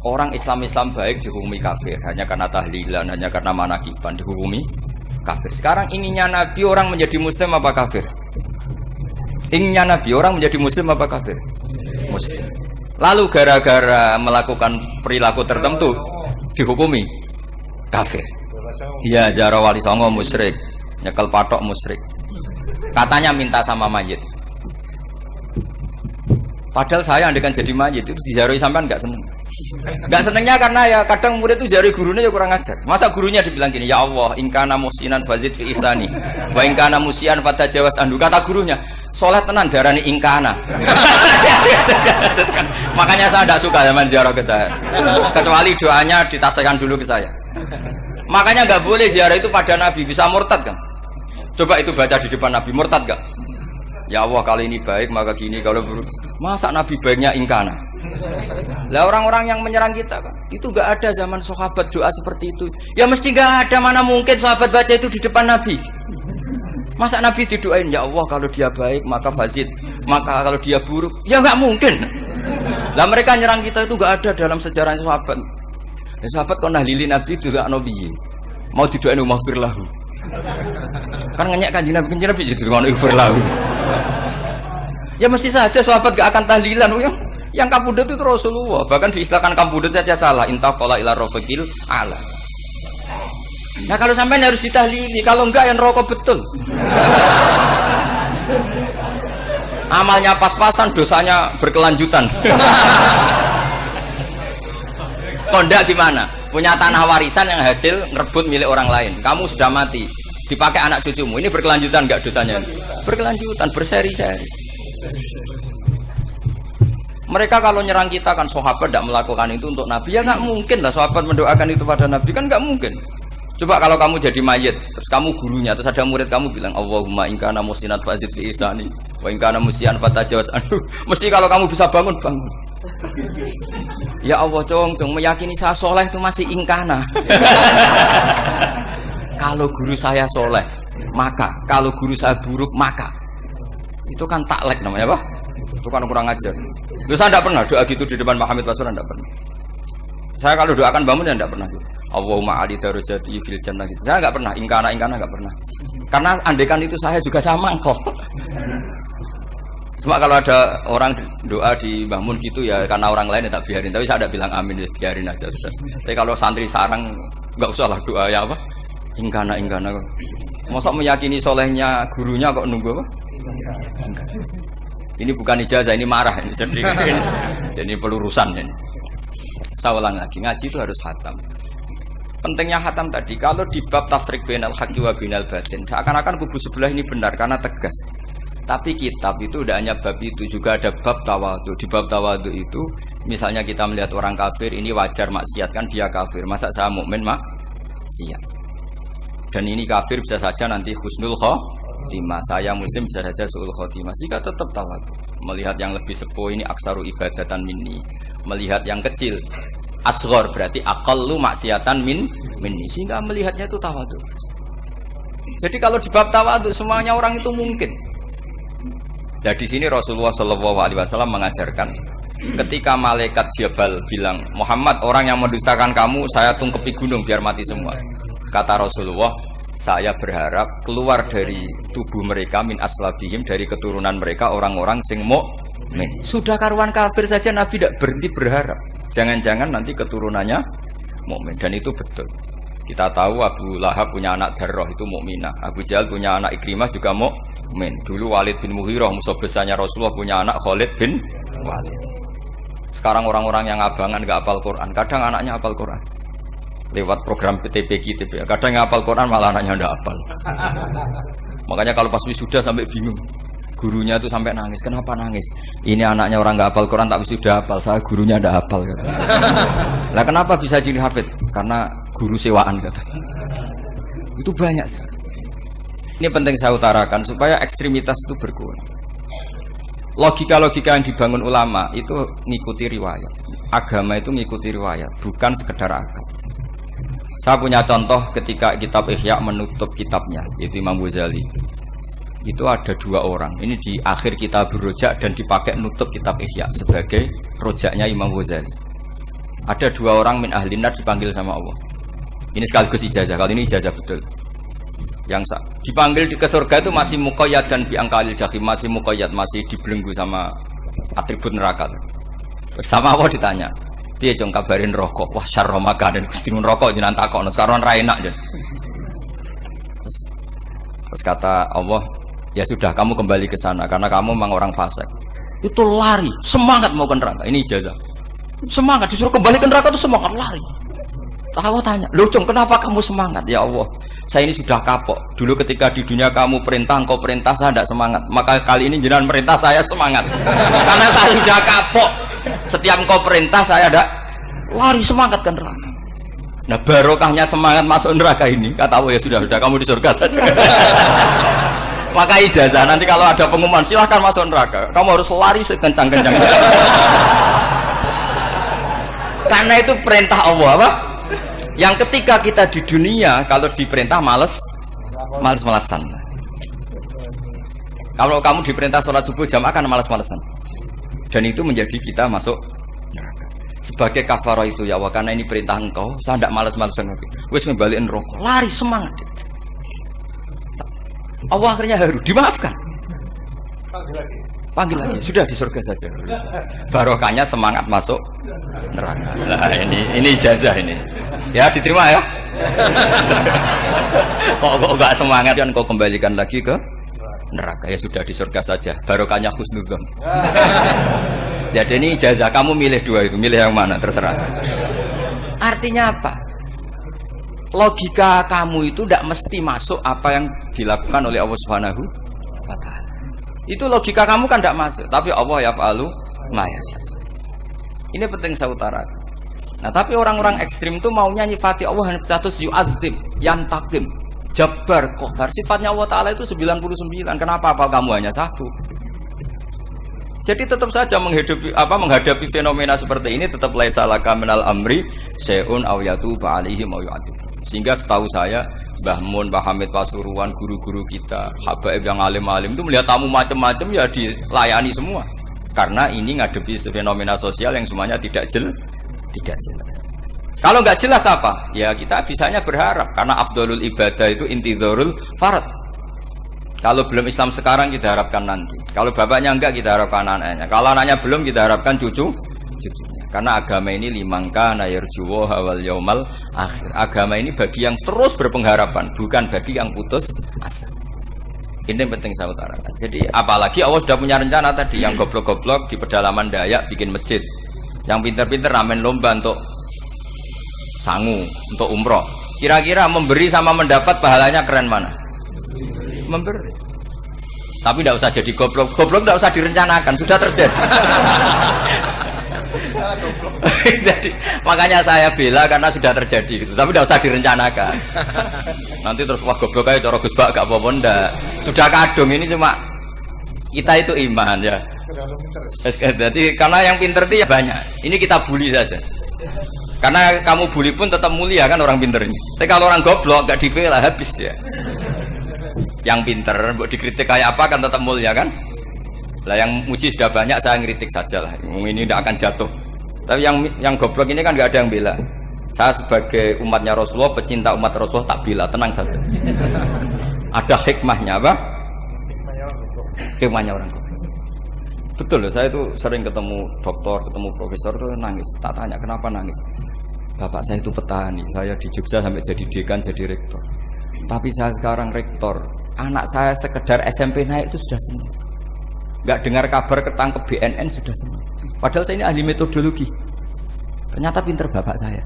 Orang Islam baik dihukumi kafir hanya karena tahlilan, hanya karena manakiban dihukumi kafir. Sekarang inginnya Nabi orang menjadi Muslim apa kafir? Inginnya Nabi orang menjadi Muslim apa kafir? Muslim. Lalu gara-gara melakukan perilaku tertentu dihukumi kafir. Iya, ziarah wali songo musyrik, nyekel patok musyrik. Katanya minta sama mayit. Padahal saya andekan jadi mayit itu diziarahi sampean enggak seneng. Enggak senengnya karena ya kadang murid itu ziarahi gurunya ya kurang ajar. Masa gurunya dibilang gini, "Ya Allah, in kana musinan fazid fi ihsani, wa in kana musian fatajawaz anhu." Kata gurunya, "Soleh tenan darani ingkana." Makanya saya tidak suka zaman ziarah ke saya. Kecuali doanya ditasihkan dulu ke saya. Makanya nggak boleh ziarah itu pada Nabi, bisa murtad kan? Coba itu baca di depan Nabi, murtad gak? Ya Allah kali ini baik maka gini, kalau buruk. Masa Nabi baiknya ingkana? Lah orang-orang yang menyerang kita kan, itu gak ada zaman sahabat doa seperti itu. Ya mesti gak ada, mana mungkin sahabat baca itu di depan Nabi. Masa Nabi didoain, ya Allah kalau dia baik maka fazid, maka kalau dia buruk, ya gak mungkin. Lah mereka nyerang kita itu gak ada dalam sejarah sahabat. Ya, sahabat kok nahlili Nabi itu gak Nabi. Mau didoain maghfir lahu. Kan ngenyek kanjeng Nabi jadi ngono iku lahu. Ya mesti saja sahabat gak akan tahlilan. Yang kabudut itu Rasulullah. Bahkan diistilahkan kabudut saja salah. Intaqala ila rafiqil ala. Nah kalau sampai harus ditahlili, kalau enggak yang rokok betul. Amalnya pas-pasan, dosanya berkelanjutan. Kondak gimana? Punya tanah warisan yang hasil ngerebut milik orang lain. Kamu sudah mati, dipakai anak cucumu. Ini berkelanjutan enggak dosanya? Berkelanjutan, berseri-seri. Mereka kalau nyerang kita kan sahabat tidak melakukan itu untuk Nabi, ya nggak mungkin lah sahabat mendoakan itu pada Nabi, kan nggak mungkin. Coba kalau kamu jadi mayit, terus kamu gurunya, terus ada murid kamu bilang Allahumma in kana musinat fazid fi ihsani wa in kana musian fatajawaz anhu. Mesti kalau kamu bisa bangun. Ya Allah dong meyakini saya soleh itu masih ingkana. Kalau guru saya soleh, maka kalau guru saya buruk, maka itu kan taklek namanya, Pak. Itu kan kurang ajar. Terus saya tidak pernah doa gitu di depan Pak Hamid Pasuruan, tidak pernah. Saya kalau doakan bangun ya tidak pernah gitu. Allahumma ali darajati fil jannah gitu. Saya nggak pernah, ingkana nggak pernah. Karena andekan itu saya juga sama kok. Cuma kalau ada orang doa di bangun gitu ya karena orang lain ya tak biarin. Tapi saya tidak bilang amin, ya biarin aja. Tapi kalau santri sarang nggak usah lah doa ya apa? Ingkana. Masa meyakini solehnya gurunya kok nunggu apa? Ini bukan ijazah, ini marah ini. Jadi pelurusan ini. Saya ulang lagi, ngaji itu harus khatam. Pentingnya khatam tadi, kalau di bab tafriq bainal haqqi wa bainal batin, seakan-akan kubu sebelah ini benar karena tegas. Tapi kitab itu tidak hanya bab itu, juga ada bab tawadhu. Di bab tawadhu itu, misalnya kita melihat orang kafir, ini wajar maksiat kan dia kafir. Masa saya mukmin maksiat? Dan ini kafir bisa saja nanti husnul khotimah. Saya muslim bisa saja suul khotimah. Jika tetap tawadhu. Melihat yang lebih sepuh ini aksaru ibadatan minni. Melihat yang kecil asghar berarti aqallu maksiatan minni. Sehingga melihatnya itu tawadhu. Jadi kalau di bab tawadhu semuanya orang itu mungkin. Nah di sini Rasulullah SAW mengajarkan ketika malaikat Jabal bilang Muhammad orang yang mendustakan kamu saya tungkepi gunung biar mati semua. Kata Rasulullah saya berharap keluar dari tubuh mereka min aslabihim dari keturunan mereka orang-orang sing mukmin. Sudah karuan kafir saja Nabi tidak berhenti berharap. Jangan-jangan nanti keturunannya mukmin dan itu betul. Kita tahu Abu Lahab punya anak Darrah itu mukminah. Abu Jahal punya anak Ikrimah juga mukmin. Dulu Walid bin Mughirah musuh besarnya Rasulullah punya anak Khalid bin Walid. Sekarang orang-orang yang abangan enggak hafal Quran, kadang anaknya hafal Quran. Lewat program PTPQ, kadang yang hafal Quran malah anaknya enggak hafal. Makanya kalau pas wisuda sampai bingung. Gurunya tuh sampai nangis. Kenapa nangis? Ini anaknya orang enggak hafal Quran tapi sudah hafal. Saya gurunya enggak hafal. Lah kenapa bisa jadi hafid? Karena guru sewaan kata. Itu banyak sekali. Ini penting saya utarakan supaya ekstremitas itu berkurang. Logika-logika yang dibangun ulama itu ngikuti riwayat. Agama itu ngikuti riwayat, bukan sekedar akal. Saya punya contoh ketika kitab Ihya menutup kitabnya, yaitu Imam Ghazali. Itu ada dua orang. Ini di akhir kitab Rojak dan dipakai nutup kitab Ihya sebagai rojaknya Imam Ghazali. Ada dua orang min ahli nar dipanggil sama Allah. Ini sekaligus ijazah. Kali ini ijazah betul. Yang dipanggil ke surga itu masih muqayyad dan biangkalil jahim, masih muqayyad, masih dibelenggu sama atribut neraka. Bersama Allah ditanya, dia jong kabarin rokok. Wah syarra makanan Gusti mun rokok jenengan takokno sekarang ra enak jen. Terus kata Allah, ya sudah kamu kembali ke sana karena kamu memang orang fasik. Itu lari, semangat mau ke neraka. Ini ijazah. Semangat disuruh kembali ke neraka itu semangat lari. Allah tanya, loh Jong kenapa kamu semangat? Ya Allah, saya ini sudah kapok. Dulu ketika di dunia kamu perintah, engkau perintah, saya tidak semangat. Maka kali ini jenengan perintah saya semangat. Karena saya sudah kapok. Setiap engkau perintah saya ada lari semangat ke neraka. Nah barokahnya semangat masuk neraka ini, kata Allah ya sudah kamu di surga saja. Maka ijazah nanti kalau ada pengumuman silahkan masuk neraka. Kamu harus lari sekencang-kencangnya. Karena itu perintah Allah apa? Yang ketika kita di dunia kalau diperintah males-malesan. Kalau kamu diperintah sholat subuh jamaah kan males-malesan. Dan itu menjadi kita masuk neraka. Sebagai kafarah itu ya Allah, karena ini perintah engkau, saya tidak males-malesan lagi. Wis ngebalikin rokok, lari semangat. Allah akhirnya haru, dimaafkan. Panggil lagi, sudah di surga saja. Barokahnya semangat masuk neraka. Nah ini ijazah ini. Ya diterima ya. Kok enggak semangat kan kau kembalikan lagi ke neraka. Ya sudah di surga saja. Barokahnya husnudzon. Jadi ini ijazah kamu milih dua itu, milih yang mana terserah. Artinya apa? Logika kamu itu tidak mesti masuk apa yang dilakukan oleh Allah Subhanahu wa taala. Itu logika kamu kan tidak masuk, tapi Allah yaf'alu ma yasha. Ini penting saya utarakan. Nah, tapi orang-orang ekstrim itu maunya nyifati Allah hanya status yu'adzim, yantakim, jabbar, qahar. Sifatnya Allah Ta'ala itu 99. Kenapa apa kamu hanya satu? Jadi tetap saja menghadapi fenomena seperti ini tetap laisa laka minal amri syai'un aw yatuba alaihim aw yu'adzib. Sehingga setahu saya Mbah Mun, Mbah Hamid Pasuruan, guru-guru kita, habaib yang alim-alim itu melihat tamu macam-macam ya dilayani semua. Karena ini ngadepi fenomena sosial yang semuanya tidak jelas. Kalau nggak jelas apa? Ya kita bisanya berharap karena afdhalul ibadah itu intidharul farad. Kalau belum Islam sekarang kita harapkan nanti. Kalau bapaknya enggak kita harapkan anaknya. Kalau anaknya belum kita harapkan cucunya. Karena agama ini limangka nayarjuwa wal yaumal akhir. Agama ini bagi yang terus berpengharapan, bukan bagi yang putus asa. Ini yang penting saya utarakan. Jadi apalagi Allah sudah punya rencana tadi, yang goblok-goblok di pedalaman Dayak bikin masjid, yang pinter-pinter ramen lomba untuk sangu, untuk umroh. Kira-kira memberi sama mendapat pahalanya keren mana? Memberi. Tapi tidak usah jadi goblok. Goblok tidak usah direncanakan, sudah terjadi. Jadi makanya saya bela karena sudah terjadi gitu. Tapi tidak usah direncanakan. Nanti terus wah goblok aja cara Gus Bak gak apa-apa ndak. Sudah kadung ini cuma kita itu iman ya. Jadi karena yang pinter itu ya banyak. Ini kita bully saja. Karena kamu bully pun tetap mulia kan orang pinternya. Tapi kalau orang goblok gak dibela habis dia. Yang pinter buat dikritik kayak apa kan tetap mulia kan? Lah yang muji sudah banyak saya ngeritik saja lah. Ini tidak akan jatuh. Tapi yang goblok ini kan nggak ada yang bela. Saya sebagai umatnya Rasulullah, pecinta umat Rasulullah tak bela, tenang saja. Ada hikmahnya apa? Hikmahnya orang goblok. Betul loh, saya itu sering ketemu dokter, ketemu profesor tuh nangis. Tak tanya kenapa nangis. Bapak saya itu petani, saya di Jogja sampai jadi dekan, jadi rektor. Tapi saya sekarang rektor, anak saya sekedar SMP naik itu sudah senang. Nggak dengar kabar ketangkep BNN sudah senang. Padahal saya ini ahli metodologi. Ternyata pinter bapak saya.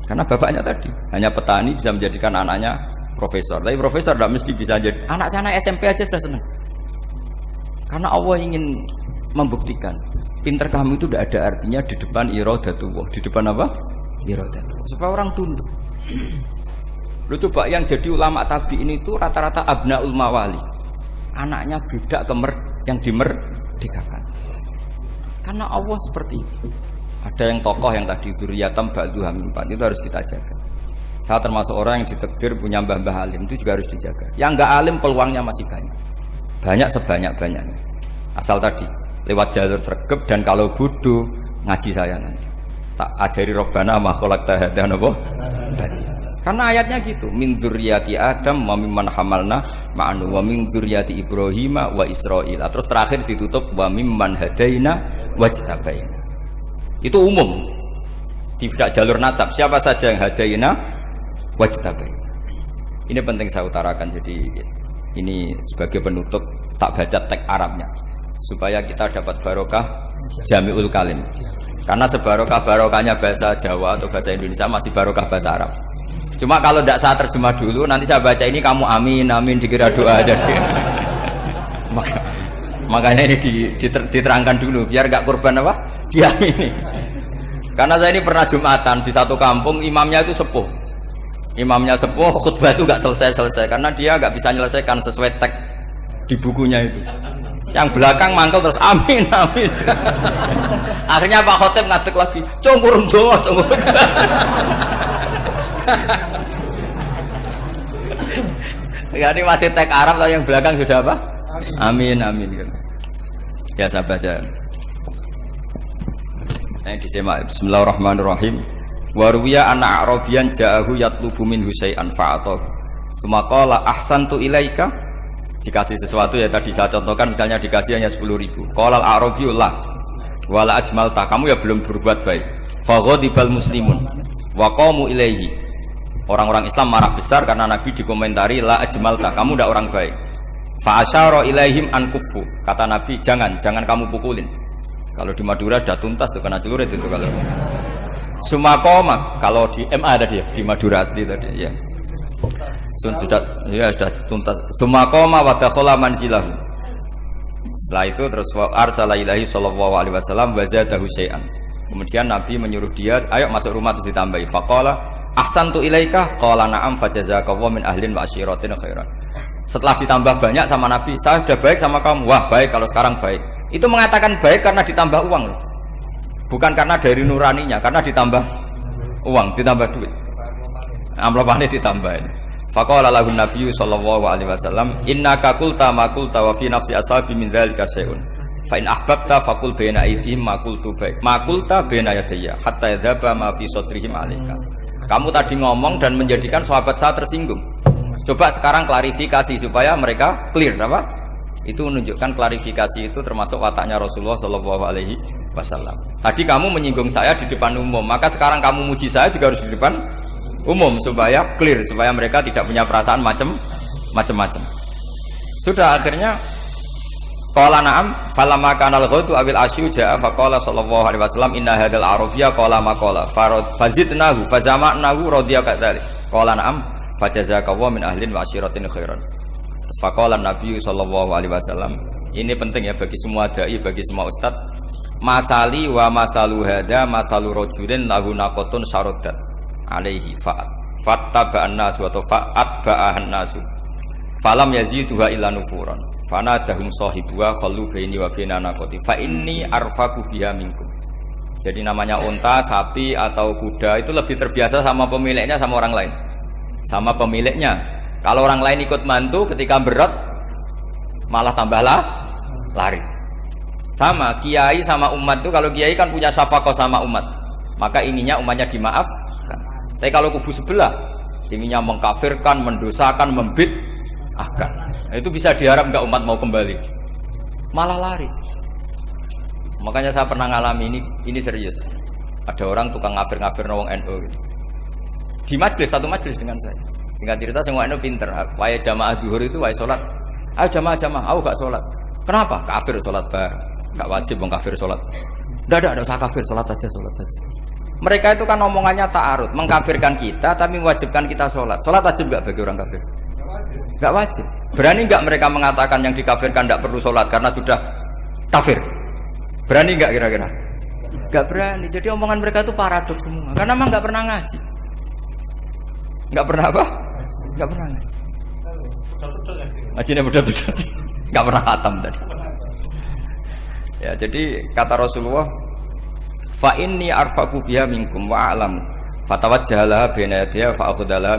Karena bapaknya tadi hanya petani bisa menjadikan anaknya profesor. Tapi profesor tidak mesti bisa jadi. Anak saya SMP aja sudah senang. Karena Allah ingin membuktikan pinter kamu itu tidak ada artinya di depan iradatullah. Di depan apa? Iradatullah. Supaya orang tunduk. Lu coba yang jadi ulama tabi'in itu rata-rata abnaul mawali. Anaknya budak yang dimerdekakan. Karena Allah seperti itu. Ada yang tokoh yang tadi dzurriyatam ba'duha min ba'd itu harus kita jaga. Saya termasuk orang yang ditakdir punya mbah-mbah alim itu juga harus dijaga. Yang enggak alim peluangnya masih banyak. Banyak sebanyak-banyaknya. Asal tadi lewat jalur sregep dan kalau bodoh ngaji saya nanti. Tak ajari Rabbana ma khalaqta hadza napa? Karena ayatnya gitu, min dzurriyyati Adam wa mimman hamalna ma'anu wa min dzurriyyati Ibrahim wa Israil. Terus terakhir ditutup wa mimman hadaina wajtabaina. Itu umum. Tidak jalur nasab. Siapa saja yang hadaina wajtabaina. Ini penting saya utarakan, jadi ini sebagai penutup tak baca teks Arabnya supaya kita dapat barokah Jami'ul Kalim. Karena sebarokah-barokahnya bahasa Jawa atau bahasa Indonesia masih barokah bahasa Arab. Cuma kalau tidak saya terjemah dulu, nanti saya baca ini kamu amin, amin dikira doa aja sih. Makanya ini diterangkan dulu, biar gak korban apa? Diamini. Karena saya ini pernah Jumatan di satu kampung, imamnya itu sepuh. Imamnya sepuh, khutbah itu gak selesai-selesai karena dia gak bisa menyelesaikan sesuai teks di bukunya itu. Yang belakang mangkel terus amin, amin. Akhirnya Pak Khotib ngadeg lagi, cungkurung doa, cungkurung. Ya, ini masih teks Arab atau yang belakang sudah apa? Amin, amin. Ya saya baca. Ini disimak. Bismillahirrahmanirrahim. Waruwiya anna Arabian ja'ahu yatlubu minhu syai'an fa'atahu. Tsumma qala ahsantu ilaika. Dikasih sesuatu ya tadi saya contohkan misalnya dikasih hanya 10.000. Qala al-Arabiyyu la wala ajmalta. Kamu ya belum berbuat baik. Fa ghadibal muslimun wa qamu ilaihi. Orang-orang Islam marah besar karena Nabi dikomentari la ajmalta, kamu tidak orang baik. Fa asyara ilaihim an kufu. Kata Nabi, jangan kamu pukulin. Kalau di Madura sudah tuntas tuh kena celurit itu kalau. Sumakoma kalau di MA tadi ya, di Madura asli tadi ya. Sudah tuntas. Sumakoma wa dakhala manzilahu. Setelah itu terus arsala ilahi sallallahu alaihi wasallam wa zadahu syai'an. Kemudian Nabi menyuruh dia, ayo masuk rumah terus ditambahi. Faqala ahsantu ilaika qala na'am fajazakallahu min ahlin wa asyiratin khairan. Setelah ditambah banyak sama Nabi, saya sudah baik sama kamu. Wah, baik kalau sekarang baik. Itu mengatakan baik karena ditambah uang. Bukan karena dari nuraninya, karena ditambah uang, ditambah duit. Amplopane ditambahin. Faqala lahu Nabi sallallahu alaihi wasallam, "Innaka qulta ma qulta wa fi nafsi ashabi min dzalika syai'un. Fa in ahbabta faqul baina aydihim ma qultu baik. Ma qulta baina yadayya hatta yadhaba ma fi sadrihim 'alaika." Kamu tadi ngomong dan menjadikan sahabat saya tersinggung. Coba sekarang klarifikasi supaya mereka clear apa? Itu menunjukkan klarifikasi itu termasuk wataknya Rasulullah Shallallahu Alaihi Wasallam. Tadi kamu menyinggung saya di depan umum, maka sekarang kamu muji saya juga harus di depan umum supaya clear, supaya mereka tidak punya perasaan macam-macam. Sudah akhirnya qala na'am falamma kana al-ghadu awil asyu ja'a faqala sallallahu alaihi wasallam inna hadzal arabiyya qala ma qala fazidnahu fazama'nahu radiya kadzalik qala na'am fajazakallahu min ahlin wa asyiratin khairan. Faqala Nabi sallallahu alaihi wasallam, ini penting ya bagi semua dai, bagi semua ustaz. masali wa masalu hada matalu rajulin lahu naqatun syaradat alaihi fattaba'an nasu atau fa'atba'ahan nasu falam yaziduha illa nufuran fanadahum sahibuha khallu baini wa baina naqati fa inni arfaqu biha minkum. Jadi namanya unta, sapi atau kuda itu lebih terbiasa sama pemiliknya sama orang lain. Sama pemiliknya. Kalau orang lain ikut mantu ketika berat malah tambahlah lari. Sama kiai sama umat itu, kalau kiai kan punya syafaqah sama umat, maka inginnya umatnya dimaafkan. Tapi kalau kubu sebelah inginnya mengkafirkan, mendosakan, membid'ahkan, itu bisa diharap nggak umat mau kembali, malah lari. Makanya saya pernah ngalami ini serius. Ada orang tukang ngafir-ngafir nawang NU gitu. Di majelis, satu majelis dengan saya. Singkat cerita semua NU pinter. Wae jamaah zuhur itu wae sholat. Ayo jamaah, aku gak sholat. Kenapa? Kafir sholat bareng. Gak wajib wong kafir sholat. Tidak usah kafir, sholat saja. Mereka itu kan omongannya ta'arud, mengkafirkan kita tapi mewajibkan kita sholat. Sholat wajib gak bagi orang kafir? Gak wajib. Berani gak mereka mengatakan yang dikafirkan tidak perlu sholat karena sudah kafir? Berani gak kira-kira? Gak berani. Jadi omongan mereka itu paradoks semua. Karena memang gak pernah ngaji. Gak pernah apa? Gak pernah ngaji. Ngajinya betul-betul. Gak pernah khatam tadi. Ya, jadi kata Rasulullah, fa inni arfaqu biha minkum wa a'lamu fatawajjalaha baina yadiha fa akhadalaha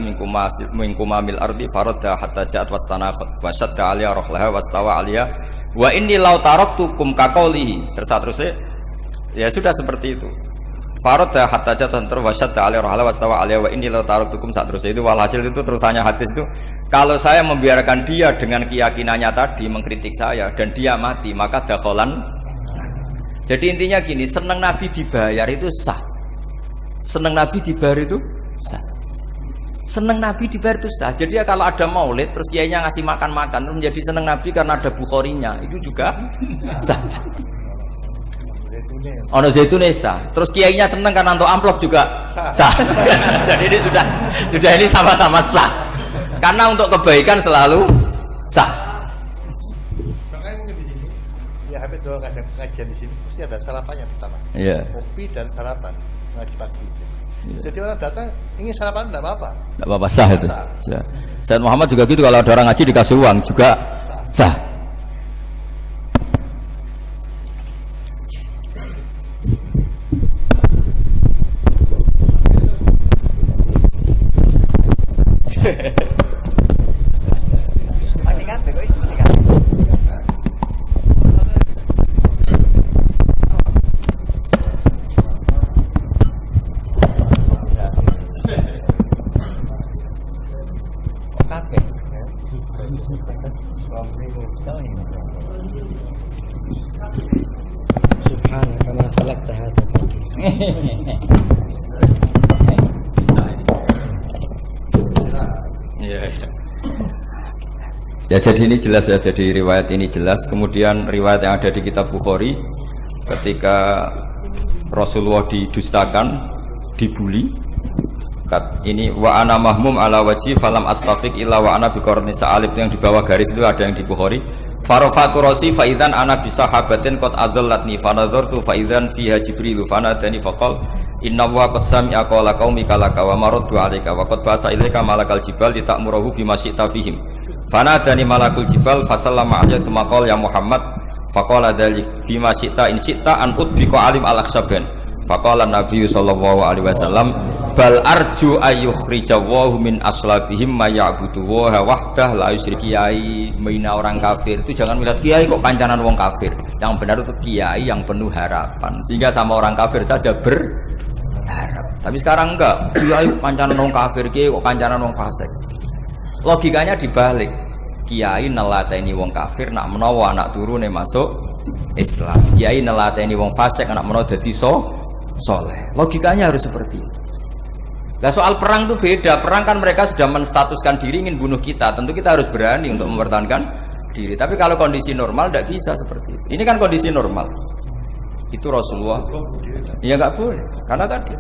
minkum mil ardi faradda hatta ja'at wastanaqat wa shadda 'aliya rahlaha wastawa 'aliya wa inni law taraktukum kaqaulihi. Terus ya sudah seperti itu. Faradda hatta ja'at wa shadda 'aliya rahlaha wastawa 'aliya wa inni law taraktukum terus itu walhasil itu terusannya hadis itu, kalau saya membiarkan dia dengan keyakinannya tadi mengkritik saya dan dia mati maka dakhalan. Jadi intinya gini, seneng Nabi dibayar itu sah. Seneng Nabi dibayar itu sah. Seneng Nabi dibayar itu sah. Jadi ya kalau ada maulid terus kiainya ngasih makan-makan terus menjadi seneng Nabi karena ada Bukharinya, itu juga sah. Ono zaitune sah. Terus kiainya seneng karena untuk amplop juga sah. Jadi ini sudah ini sama-sama sah. Karena untuk kebaikan selalu sah. Ya, habis dua kajian di sini pasti ada sarapannya pertama. Iya. Kopi dan sarapan ngaji pagi. Yeah. Jadi orang datang ingin sarapan tidak apa-apa. Tidak apa-apa, sah itu. Sah. Sayyid Muhammad juga gitu, kalau ada orang ngaji dikasih uang juga sah. Ya, jadi ini jelas ya, jadi riwayat ini jelas. Kemudian riwayat yang ada di kitab Bukhari ketika Rasulullah didustakan, dibuli. Ini wa ana mahmum ala wajhi falam astafiq illa wa ana biqarni sa'alib, yang di bawah garis itu ada yang di Bukhari. Farafatu rasi fa idzan ana bi sahabatin qad adallatni fa nadartu fa idzan fiha jibril fa nadani faqal inna wa qad sami'a qala qaumika laka wa maraddu 'alaika wa qad basa ilaika malakal jibal litamurahu bima syi'ta fihim. Fanadani malakul jibal fasallama alayhi tsumma qala ya Muhammad faqala dzalik bima syi'ta in syi'ta an udbika alim al-akhsaban. Faqala Nabi sallallahu alaihi wasallam bal arju ayyukhrijawahu min aslabihim may ya'budu wa wahdah la yusyriki. Kiai menghina orang kafir itu jangan melihat kiai kok kancanan wong kafir. Yang benar itu kiai yang penuh harapan, sehingga sama orang kafir saja berharap. Tapi sekarang enggak, kiai kancanan wong kafir, kiai kok kancanan wong fasik. Logikanya dibalik. Kiai nelateni wong kafir nak menawa anak turune masuk Islam. Kiai nelateni wong fasik nak menawa dadi soleh. Logikanya harus seperti itu. Nah, soal perang itu beda. Perang kan mereka sudah menstatuskan diri ingin bunuh kita. Tentu kita harus berani untuk mempertahankan diri. Tapi kalau kondisi normal tidak bisa seperti itu. Ini kan kondisi normal. Itu Rasulullah. Ya nggak boleh. Karena tadi.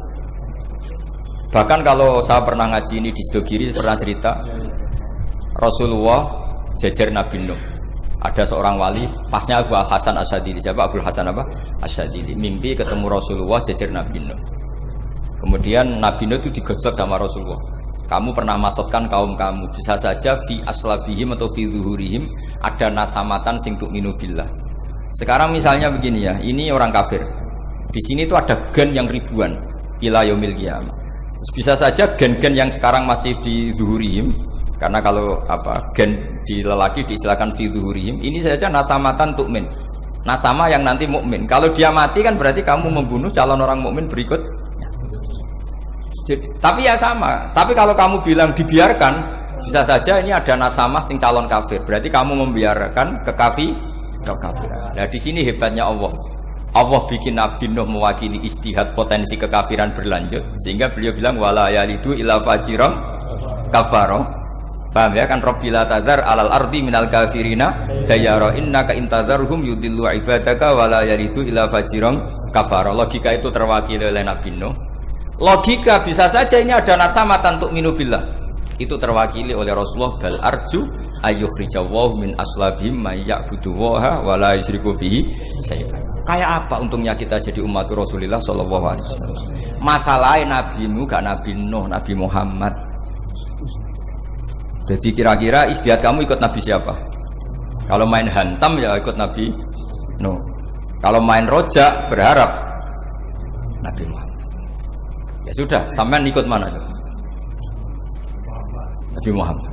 Bahkan kalau saya pernah ngaji ini di Sidogiri, pernah cerita Rasulullah jajar Nabi Nuh. Ada seorang wali, pasnya Abu Hasan Asyadili. Siapa Abu Hasan apa? Asyadili. Mimpi ketemu Rasulullah jajar Nabi Nuh. Kemudian Nabi Nuh itu digojlok sama Rasulullah. Kamu pernah maksudkan kaum kamu, bisa saja fi aslabihim atau fi zuhurihim ada nasamatan sing tu'minu billah. Sekarang misalnya begini ya, ini orang kafir. Di sini itu ada gen yang ribuan ila yaumil qiyamah. Bisa saja gen-gen yang sekarang masih di zuhurihim, karena kalau gen di lelaki diistilahkan fi zuhurihim, ini saja nasamatan tu'min. Nasama yang nanti mukmin. Kalau dia mati kan berarti kamu membunuh calon orang mukmin berikut. Tapi ya sama. Tapi kalau kamu bilang dibiarkan, bisa saja ini ada nasama sing calon kafir. Berarti kamu membiarkan kekafiran. Nah di sini hebatnya Allah. Allah bikin Nabi Nuh mewakili istihad potensi kekafiran berlanjut, sehingga beliau bilang wala yalidu illa fajiran kafaro. Paham ya kan? Rabbil tadzar alal ardi minal kafirina dayara innaka intadzarhum yudillu ibadaka wala yalidu illa fajiran kafaro. Logika itu terwakili oleh Nabi Nuh. Logika bisa saja ini ada nasamatan untuk minubillah. Itu terwakili oleh Rasulullah bal arju ayyukhrijawahu min aslabihim may ya'budullaha wa la yusyriku bihi syai'an. Kayak apa untungnya kita jadi umat Rasulullah sallallahu alaihi wasallam? Masalahnya nabimu gak Nabi Nuh, Nabi Muhammad. Jadi kira-kira istiadat kamu ikut Nabi siapa? Kalau main hantam ya ikut Nabi Nuh. Kalau main rojak berharap Nabi Muhammad. Ya sudah, sampean ikut mana? Nabi Muhammad.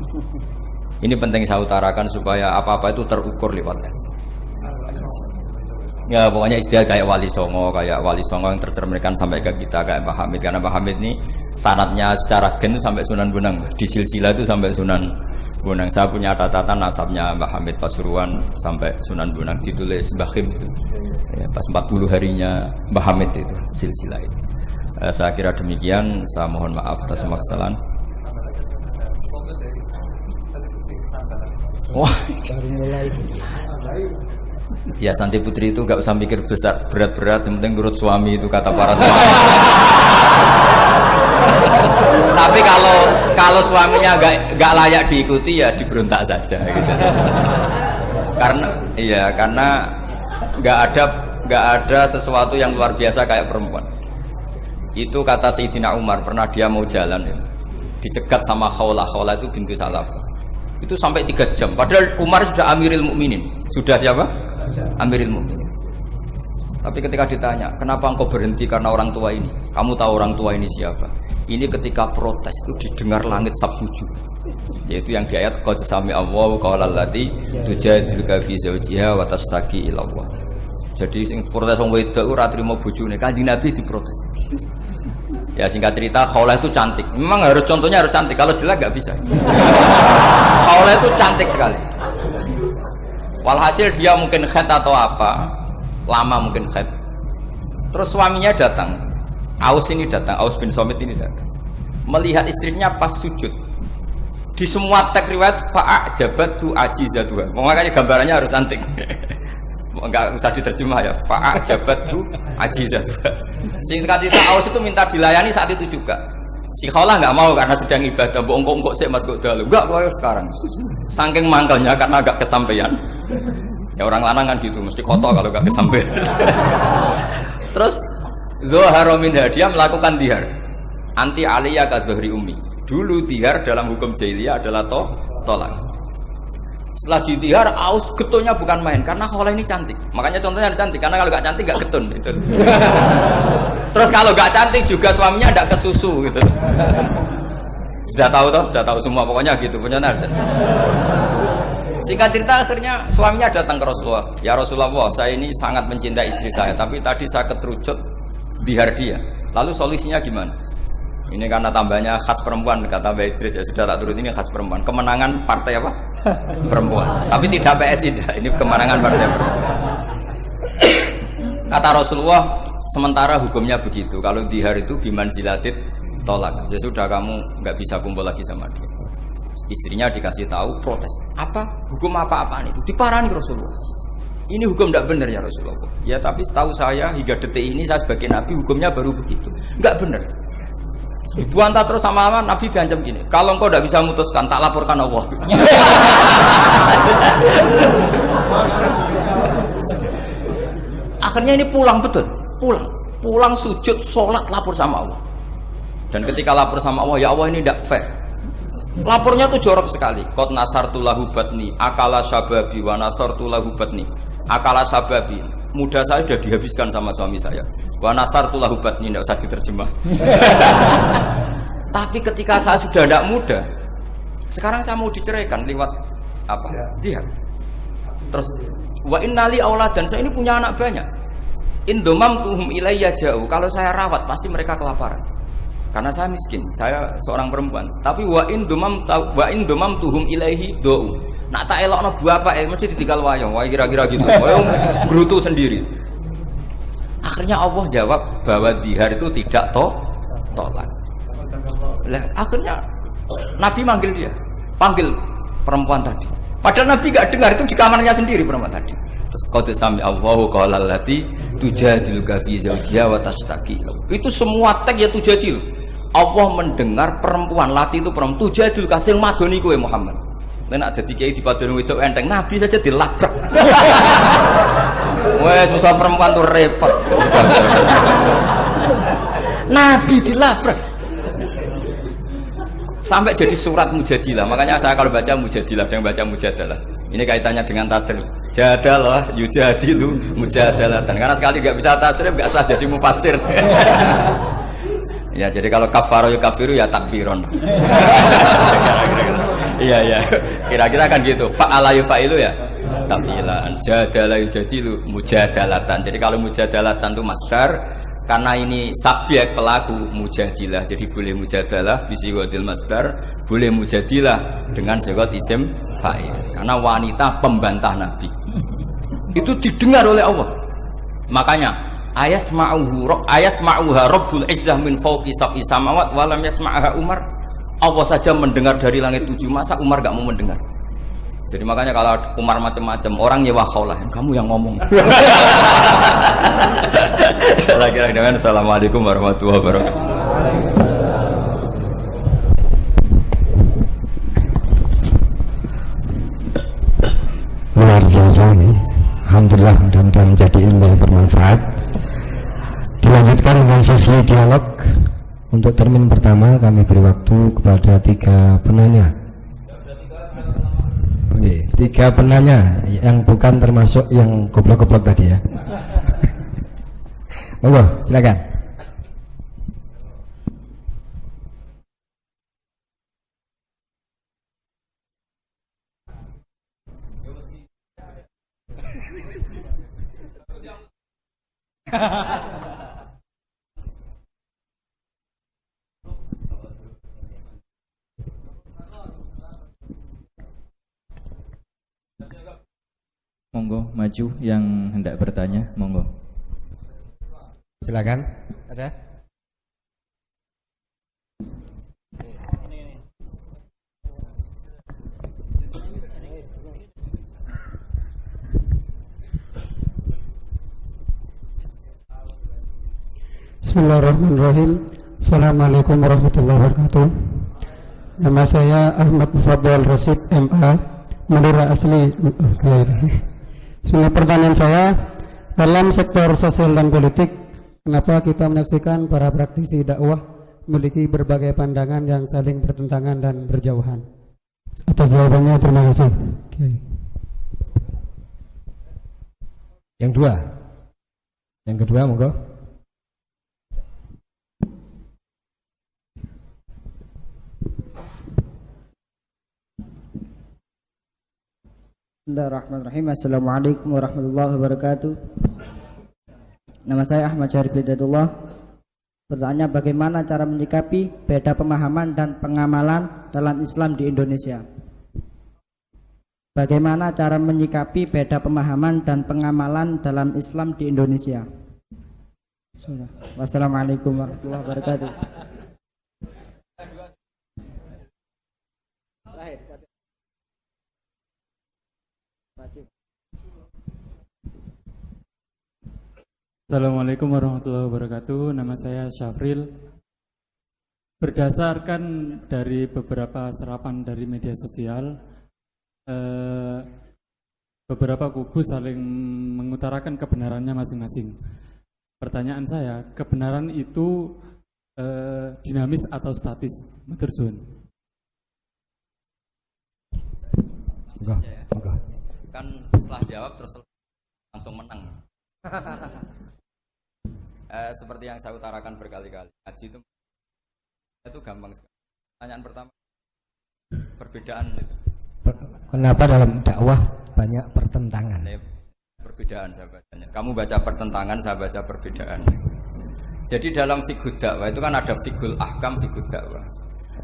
Ini penting saya utarakan supaya apa-apa itu terukur lewatnya. Ya pokoknya istilah kayak Wali Songo yang tercerminkan sampai ke kita kayak Mbah Hamid, karena Mbah Hamid ini sanadnya secara gen sampai Sunan Bonang, di silsilah itu sampai Sunan Bonang. Saya punya catatan nasabnya Mbah Hamid Pasuruan sampai Sunan Bonang, ditulis Mbah Kim itu. Ya, pas 40 harinya Mbah Hamid itu silsilah itu. Saya kira demikian, saya mohon maaf atas semua kesalahan. Wah, baru mulai. Ya Santi Putri itu gak usah mikir besar berat-berat, yang penting nurut suami, itu kata para suami. Tapi kalau suaminya gak layak diikuti ya diberontak saja gitu. Karena gak ada sesuatu yang luar biasa kayak perempuan. Itu kata Sayyidina Umar, pernah dia mau jalan ya, dicegat sama Khawlah itu bintu Salaf. Itu sampai 3 jam. Padahal Umar sudah Amirul Mukminin. Sudah siapa? Amirul Mukminin. Tapi ketika ditanya, kenapa engkau berhenti karena orang tua ini? Kamu tahu orang tua ini siapa? Ini ketika protes itu didengar langit sabtuju. Yaitu yang di ayat qad sami Allahu qaulal lati tujadiluka fi zawjiha wa tastaqi ila Allah. Jadi sing protes wong wedok ora trimo bojone, Kanjeng Nabi diprotes. Ya singkat cerita, Khawlah itu cantik. Memang contohnya harus cantik. Kalau jelek nggak bisa. Khawlah itu cantik sekali. Walhasil dia mungkin khed atau apa, lama mungkin khed. Terus suaminya datang. Aus bin Somit ini datang. Melihat istrinya pas sujud. Di semua teks riwayat fa'ajabatu ajizatuha. Makanya gambarannya harus cantik. Enggak usah diterjemah ya. Fa'ajabatu ajizatuha. Singkat cerita, Aus itu minta dilayani saat itu juga. Si Khawlah nggak mau karena sedang ibadah. Bongkok sih mat kok dalu. Enggak kok sekarang. Saking mangkelnya karena agak kesampaian. Ya orang lanang kan gitu, mesti kotor kalau nggak kesampaian. Terus Zuhara min dia melakukan dihar. Anti aliyah ka dhuhri ummi. Dulu dihar dalam hukum jahiliyah adalah tolak. Setelah ditihar, Aus getulnya bukan main karena Khawlah ini cantik. Makanya contohnya cantik, karena kalau nggak cantik nggak getun itu. Terus kalau nggak cantik juga suaminya tidak kesusu gitu. Sudah tahu semua pokoknya gitu punya ada. Singkat cerita akhirnya suaminya datang ke Rasulullah. Ya Rasulullah, saya ini sangat mencintai istri saya, tapi tadi saya keterucut dihar dia. Lalu solusinya gimana? Ini karena tambahnya khas perempuan, kata Mbak Idris, ya sudah tak turut, ini khas perempuan. Kemenangan partai apa? Perempuan. Tapi tidak PSI, ini kemenangan partai perempuan. Kata Rasulullah, sementara hukumnya begitu. Kalau dihar itu biman zilatit tolak. Ya sudah, kamu nggak bisa kumpul lagi sama dia. Istrinya dikasih tahu, protes. Apa? Hukum apa-apaan itu? Diparani Rasulullah. Ini hukum tidak benar ya Rasulullah. Ya tapi setahu saya hingga detik ini saya sebagai Nabi hukumnya baru begitu. Nggak benar. Dibantah terus sama Nabi diancam gini. Kalau engkau tidak bisa memutuskan, tak laporkan Allah. Akhirnya ini pulang betul, pulang sujud, sholat, lapor sama Allah. Dan ketika lapor sama Allah, ya Allah ini tidak fair. Lapornya tuh jorok sekali. Qad nasartu lahu batni, akala sababi wa nasartu lahu batni. Akala sababi, muda saya sudah dihabiskan sama suami saya. Wa nasartu lahu batni, tidak usah diterjemah. Tapi ketika saya sudah tidak muda, sekarang saya mau diceraikan lewat apa? Lihat. Terus wa innali auladan, saya ini punya anak banyak. Indomam tuhum ilayya jauh. Kalau saya rawat pasti mereka kelaparan. Karena saya miskin, saya seorang perempuan. Tapi wa indomam tuhum ilaihi do. Nak tak elokno bapak mesti ditinggal wayang. Wah kira-kira gitu. Wayang gerutu sendiri. Akhirnya Allah jawab bahwa dihar itu tidak tolak. Lah akhirnya Nabi manggil dia, panggil perempuan tadi. Padahal Nabi gak dengar, itu di kamarnya sendiri perempuan tadi. Terus qad sami Allahu qala allati tujadiluka fi zawjiha wa tashtaki. Itu semua tag ya tujadilu. Allah mendengar perempuan lati itu perempuan tujadil kasing madoni kowe Muhammad. Nek dadi kiai dipadoni wedok enteng, Nabi saja dilabrak. Wes musa perempuan tuh repot. Nabi dilabrak. Sampai jadi surat Mujadilah. Makanya saya kalau baca Mujadilah dan baca Mujadalah. Ini kaitannya dengan tasrif. Jadalah yujadilu mujadalatan. Karena sekali nggak bisa tasrif nggak sah jadi mufassir. Ya jadi kalau kafaro ya kafiru ya takfiron. Iya. Kira-kira kan gitu. Fa'ala yufa'ilu ya tamyilan. Jadalah yujadilu mujadalatan. Jadi kalau mujadalatan itu masdar, karena ini subjek pelaku mujadilah, jadi boleh mujadalah bisigotil masdar, boleh mujadilah dengan sigot isim fa'il. Karena wanita pembantah Nabi itu didengar oleh Allah. Makanya ayasma'uha rabbul izzah min fawqi sab'i samawat wa lam yasma'ha Umar. Allah saja mendengar dari langit 7, masa Umar gak mau mendengar? Jadi makanya kalau Umar macam-macam, orang nyewa khaulah, kamu yang ngomong. Lagi-lagi dengan Assalamualaikum warahmatullahi wabarakatuh. Luar biasa ini. Alhamdulillah, mudah-mudahan menjadi ilmu yang bermanfaat. Dilanjutkan dengan sesi dialog. Untuk termin pertama kami beri waktu kepada 3 penanya. Oke, 3 penanya yang bukan termasuk yang goblok-goblok tadi ya. Monggo, silakan. Monggo maju yang hendak bertanya, monggo. Silakan. Ada? Bismillahirrahmanirrahim. Assalamualaikum warahmatullahi wabarakatuh. Nama saya Ahmad Mufaddal Rasid MA, Madura asli. Sebenarnya pertanyaan saya, dalam sektor sosial dan politik, kenapa kita menyaksikan para praktisi dakwah memiliki berbagai pandangan yang saling bertentangan dan berjauhan? Atas jawabannya terima kasih. Yang kedua monggo. Bismillahirrahmanirrahim. Assalamualaikum warahmatullahi wabarakatuh. Nama saya Ahmad Syarif Hidayatullah. Pertanyaannya, bagaimana cara menyikapi beda pemahaman dan pengamalan dalam Islam di Indonesia? Bagaimana cara menyikapi beda pemahaman dan pengamalan dalam Islam di Indonesia? Wassalamualaikum warahmatullahi wabarakatuh. Assalamualaikum warahmatullahi wabarakatuh. Nama saya Syafril. Berdasarkan dari beberapa serapan dari media sosial, beberapa kubu saling mengutarakan kebenarannya masing-masing. Pertanyaan saya, kebenaran itu dinamis atau statis? Matur suwun. Enggak, enggak. Kan setelah jawab terus langsung menang. Seperti yang saya utarakan berkali-kali, ngaji itu gampang sekali. Pertanyaan pertama, perbedaan itu. Kenapa dalam dakwah banyak pertentangan? Perbedaan saya bacanya. Kamu baca pertentangan, saya baca perbedaan. Jadi dalam fikih dakwah itu kan ada fikih ahkam, fikih dakwah.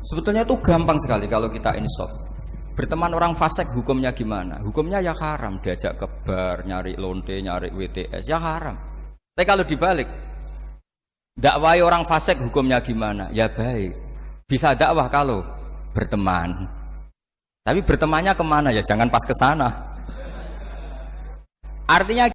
Sebetulnya itu gampang sekali kalau kita insaf. Berteman orang fasik hukumnya gimana? Hukumnya ya haram, diajak ke bar, nyari lonte, nyari WTS, ya haram. Tapi kalau dibalik, dakwai orang fasik hukumnya gimana? Ya baik. Bisa dakwah kalau berteman. Tapi bertemannya kemana ya? Jangan pas ke sana. Artinya